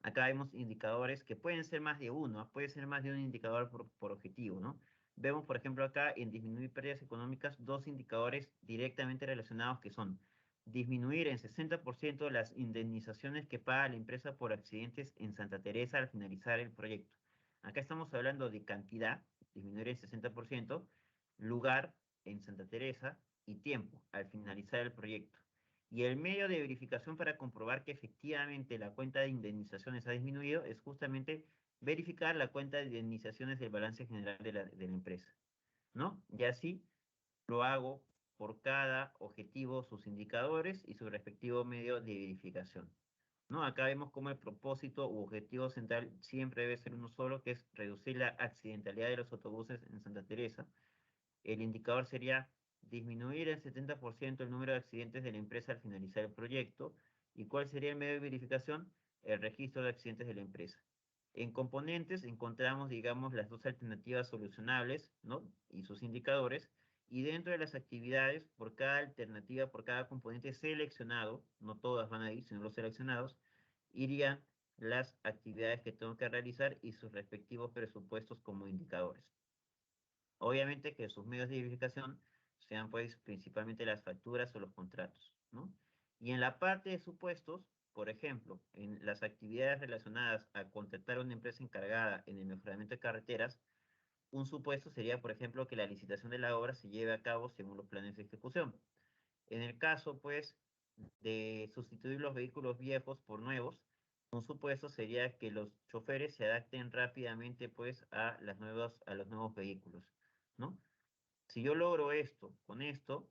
Acá vemos indicadores que pueden ser más de uno, puede ser más de un indicador por objetivo, ¿no? Vemos, por ejemplo, acá en disminuir pérdidas económicas, dos indicadores directamente relacionados que son disminuir en 60% las indemnizaciones que paga la empresa por accidentes en Santa Teresa al finalizar el proyecto. Acá estamos hablando de cantidad, disminuir en 60%, lugar en Santa Teresa, y tiempo al finalizar el proyecto. Y el medio de verificación para comprobar que efectivamente la cuenta de indemnizaciones ha disminuido es justamente verificar la cuenta de indemnizaciones del balance general de la empresa, ¿no? Y así lo hago por cada objetivo, sus indicadores y su respectivo medio de verificación, ¿no? Acá vemos cómo el propósito u objetivo central siempre debe ser uno solo, que es reducir la accidentalidad de los autobuses en Santa Teresa. El indicador sería disminuir en 70% el número de accidentes de la empresa al finalizar el proyecto. ¿Y cuál sería el medio de verificación? El registro de accidentes de la empresa. En componentes encontramos, digamos, las dos alternativas solucionables, ¿no? Y sus indicadores. Y dentro de las actividades, por cada alternativa, por cada componente seleccionado, no todas van a ir, sino los seleccionados, irían las actividades que tengo que realizar y sus respectivos presupuestos como indicadores. Obviamente que sus medios de verificación sean pues principalmente las facturas o los contratos, ¿no? Y en la parte de supuestos, por ejemplo, en las actividades relacionadas a contratar a una empresa encargada en el mejoramiento de carreteras, un supuesto sería, por ejemplo, que la licitación de la obra se lleve a cabo según los planes de ejecución. En el caso, pues, de sustituir los vehículos viejos por nuevos, un supuesto sería que los choferes se adapten rápidamente, pues, a los nuevos vehículos, ¿no? Si yo logro esto, con esto,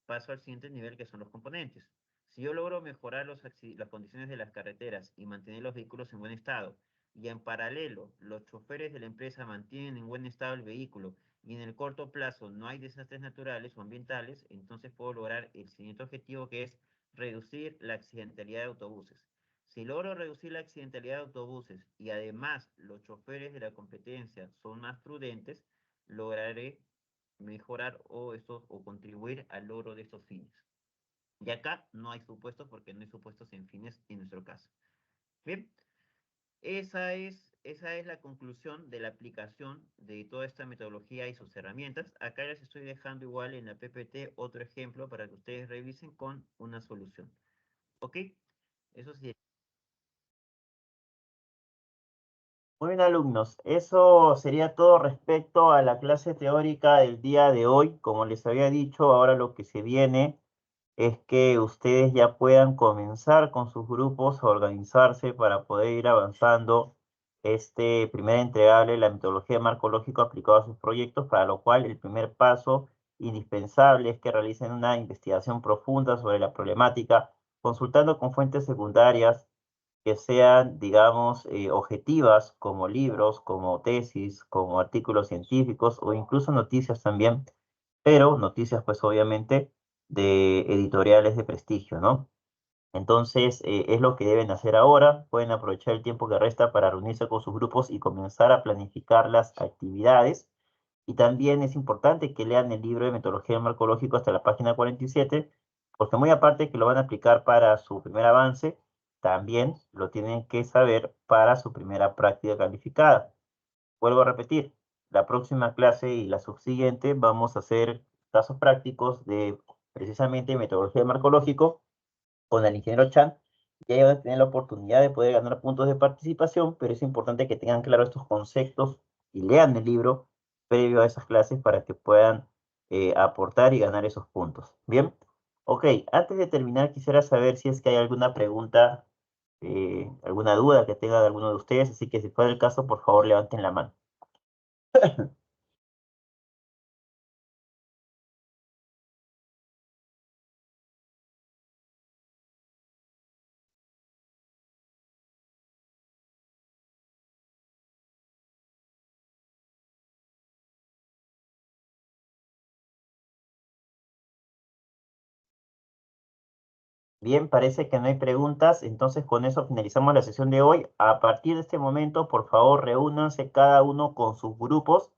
paso al siguiente nivel que son los componentes. Si yo logro mejorar las condiciones de las carreteras y mantener los vehículos en buen estado, y en paralelo los choferes de la empresa mantienen en buen estado el vehículo y en el corto plazo no hay desastres naturales o ambientales, entonces puedo lograr el siguiente objetivo, que es reducir la accidentalidad de autobuses. Si logro reducir la accidentalidad de autobuses y además los choferes de la competencia son más prudentes, lograré mejorar o contribuir al logro de estos fines. Y acá no hay supuestos porque no hay supuestos en fines en nuestro caso. Bien, esa es la conclusión de la aplicación de toda esta metodología y sus herramientas. Acá les estoy dejando igual en la PPT otro ejemplo para que ustedes revisen con una solución. ¿Ok? Eso sí. Muy bien, alumnos. Eso sería todo respecto a la clase teórica del día de hoy. Como les había dicho, ahora lo que se viene es que ustedes ya puedan comenzar con sus grupos a organizarse para poder ir avanzando este primer entregable, la metodología de marco lógico aplicado a sus proyectos, para lo cual el primer paso indispensable es que realicen una investigación profunda sobre la problemática, consultando con fuentes secundarias que sean, digamos, objetivas, como libros, como tesis, como artículos científicos o incluso noticias también, pero noticias pues obviamente de editoriales de prestigio, ¿no? Entonces, es lo que deben hacer ahora. Pueden aprovechar el tiempo que resta para reunirse con sus grupos y comenzar a planificar las actividades. Y también es importante que lean el libro de metodología del marco lógico hasta la página 47, porque muy aparte que lo van a aplicar para su primer avance, también lo tienen que saber para su primera práctica calificada. Vuelvo a repetir, la próxima clase y la subsiguiente vamos a hacer casos prácticos de precisamente metodología de marco lógico con el ingeniero Chan. Ya van a tener la oportunidad de poder ganar puntos de participación, pero es importante que tengan claro estos conceptos y lean el libro previo a esas clases para que puedan aportar y ganar esos puntos. Bien, ok, antes de terminar quisiera saber si es que hay alguna pregunta, alguna duda que tenga de alguno de ustedes, así que si fuera el caso, por favor levanten la mano. Bien, parece que no hay preguntas, entonces con eso finalizamos la sesión de hoy. A partir de este momento, por favor, reúnanse cada uno con sus grupos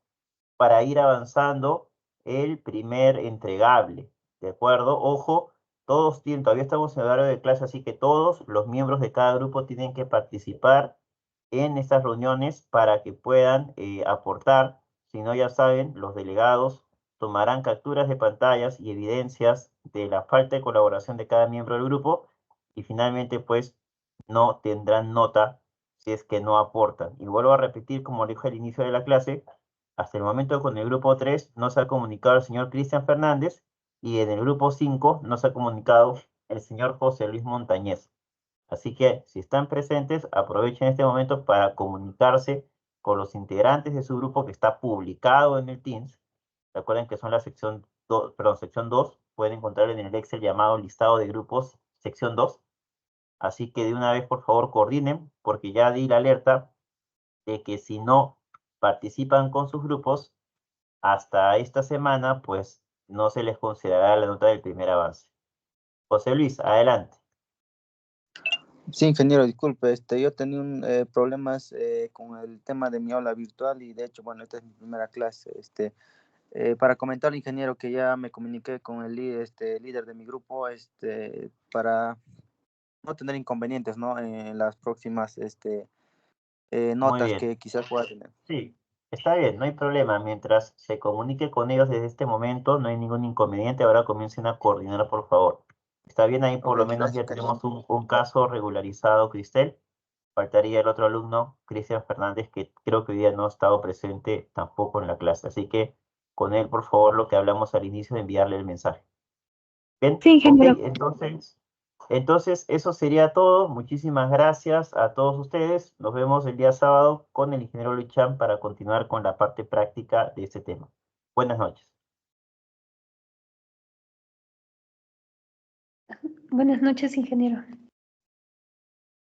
para ir avanzando el primer entregable, ¿de acuerdo? Ojo, todos tienen, todavía estamos en horario de clase, así que todos los miembros de cada grupo tienen que participar en estas reuniones para que puedan aportar. Si no, ya saben, los delegados tomarán capturas de pantallas y evidencias de la falta de colaboración de cada miembro del grupo y finalmente, pues, no tendrán nota si es que no aportan. Y vuelvo a repetir, como dije al inicio de la clase, hasta el momento con el grupo 3 no se ha comunicado el señor Cristian Fernández y en el grupo 5 no se ha comunicado el señor José Luis Montañez. Así que si están presentes, aprovechen este momento para comunicarse con los integrantes de su grupo que está publicado en el Teams. Recuerden que son la sección 2, perdón, sección 2. Pueden encontrar en el Excel llamado listado de grupos, sección 2. Así que de una vez, por favor, coordinen, porque ya di la alerta de que si no participan con sus grupos, hasta esta semana, pues no se les considerará la nota del primer avance. José Luis, adelante. Sí, ingeniero, disculpe, yo tenía problemas con el tema de mi aula virtual y de hecho, bueno, esta es mi primera clase. Para comentarle, ingeniero, que ya me comuniqué con el líder de mi grupo, para no tener inconvenientes, ¿no? En las próximas Muy notas bien. que quizás pueda tener. Sí, Está bien, no hay problema. Mientras se comunique con ellos desde este momento, no hay ningún inconveniente. Ahora comiencen a coordinar, por favor. Está bien, ahí por Ok, lo menos gracias, ya tenemos un caso regularizado, Cristel. Faltaría el otro alumno, Cristian Fernández, que creo que hoy día no ha estado presente tampoco en la clase. Así que con él, por favor, lo que hablamos al inicio de enviarle el mensaje. Bien, Sí, ok, ingeniero. entonces eso sería todo. Muchísimas gracias a todos ustedes. Nos vemos el día sábado con el ingeniero Luchan para continuar con la parte práctica de este tema. Buenas noches. Buenas noches, ingeniero.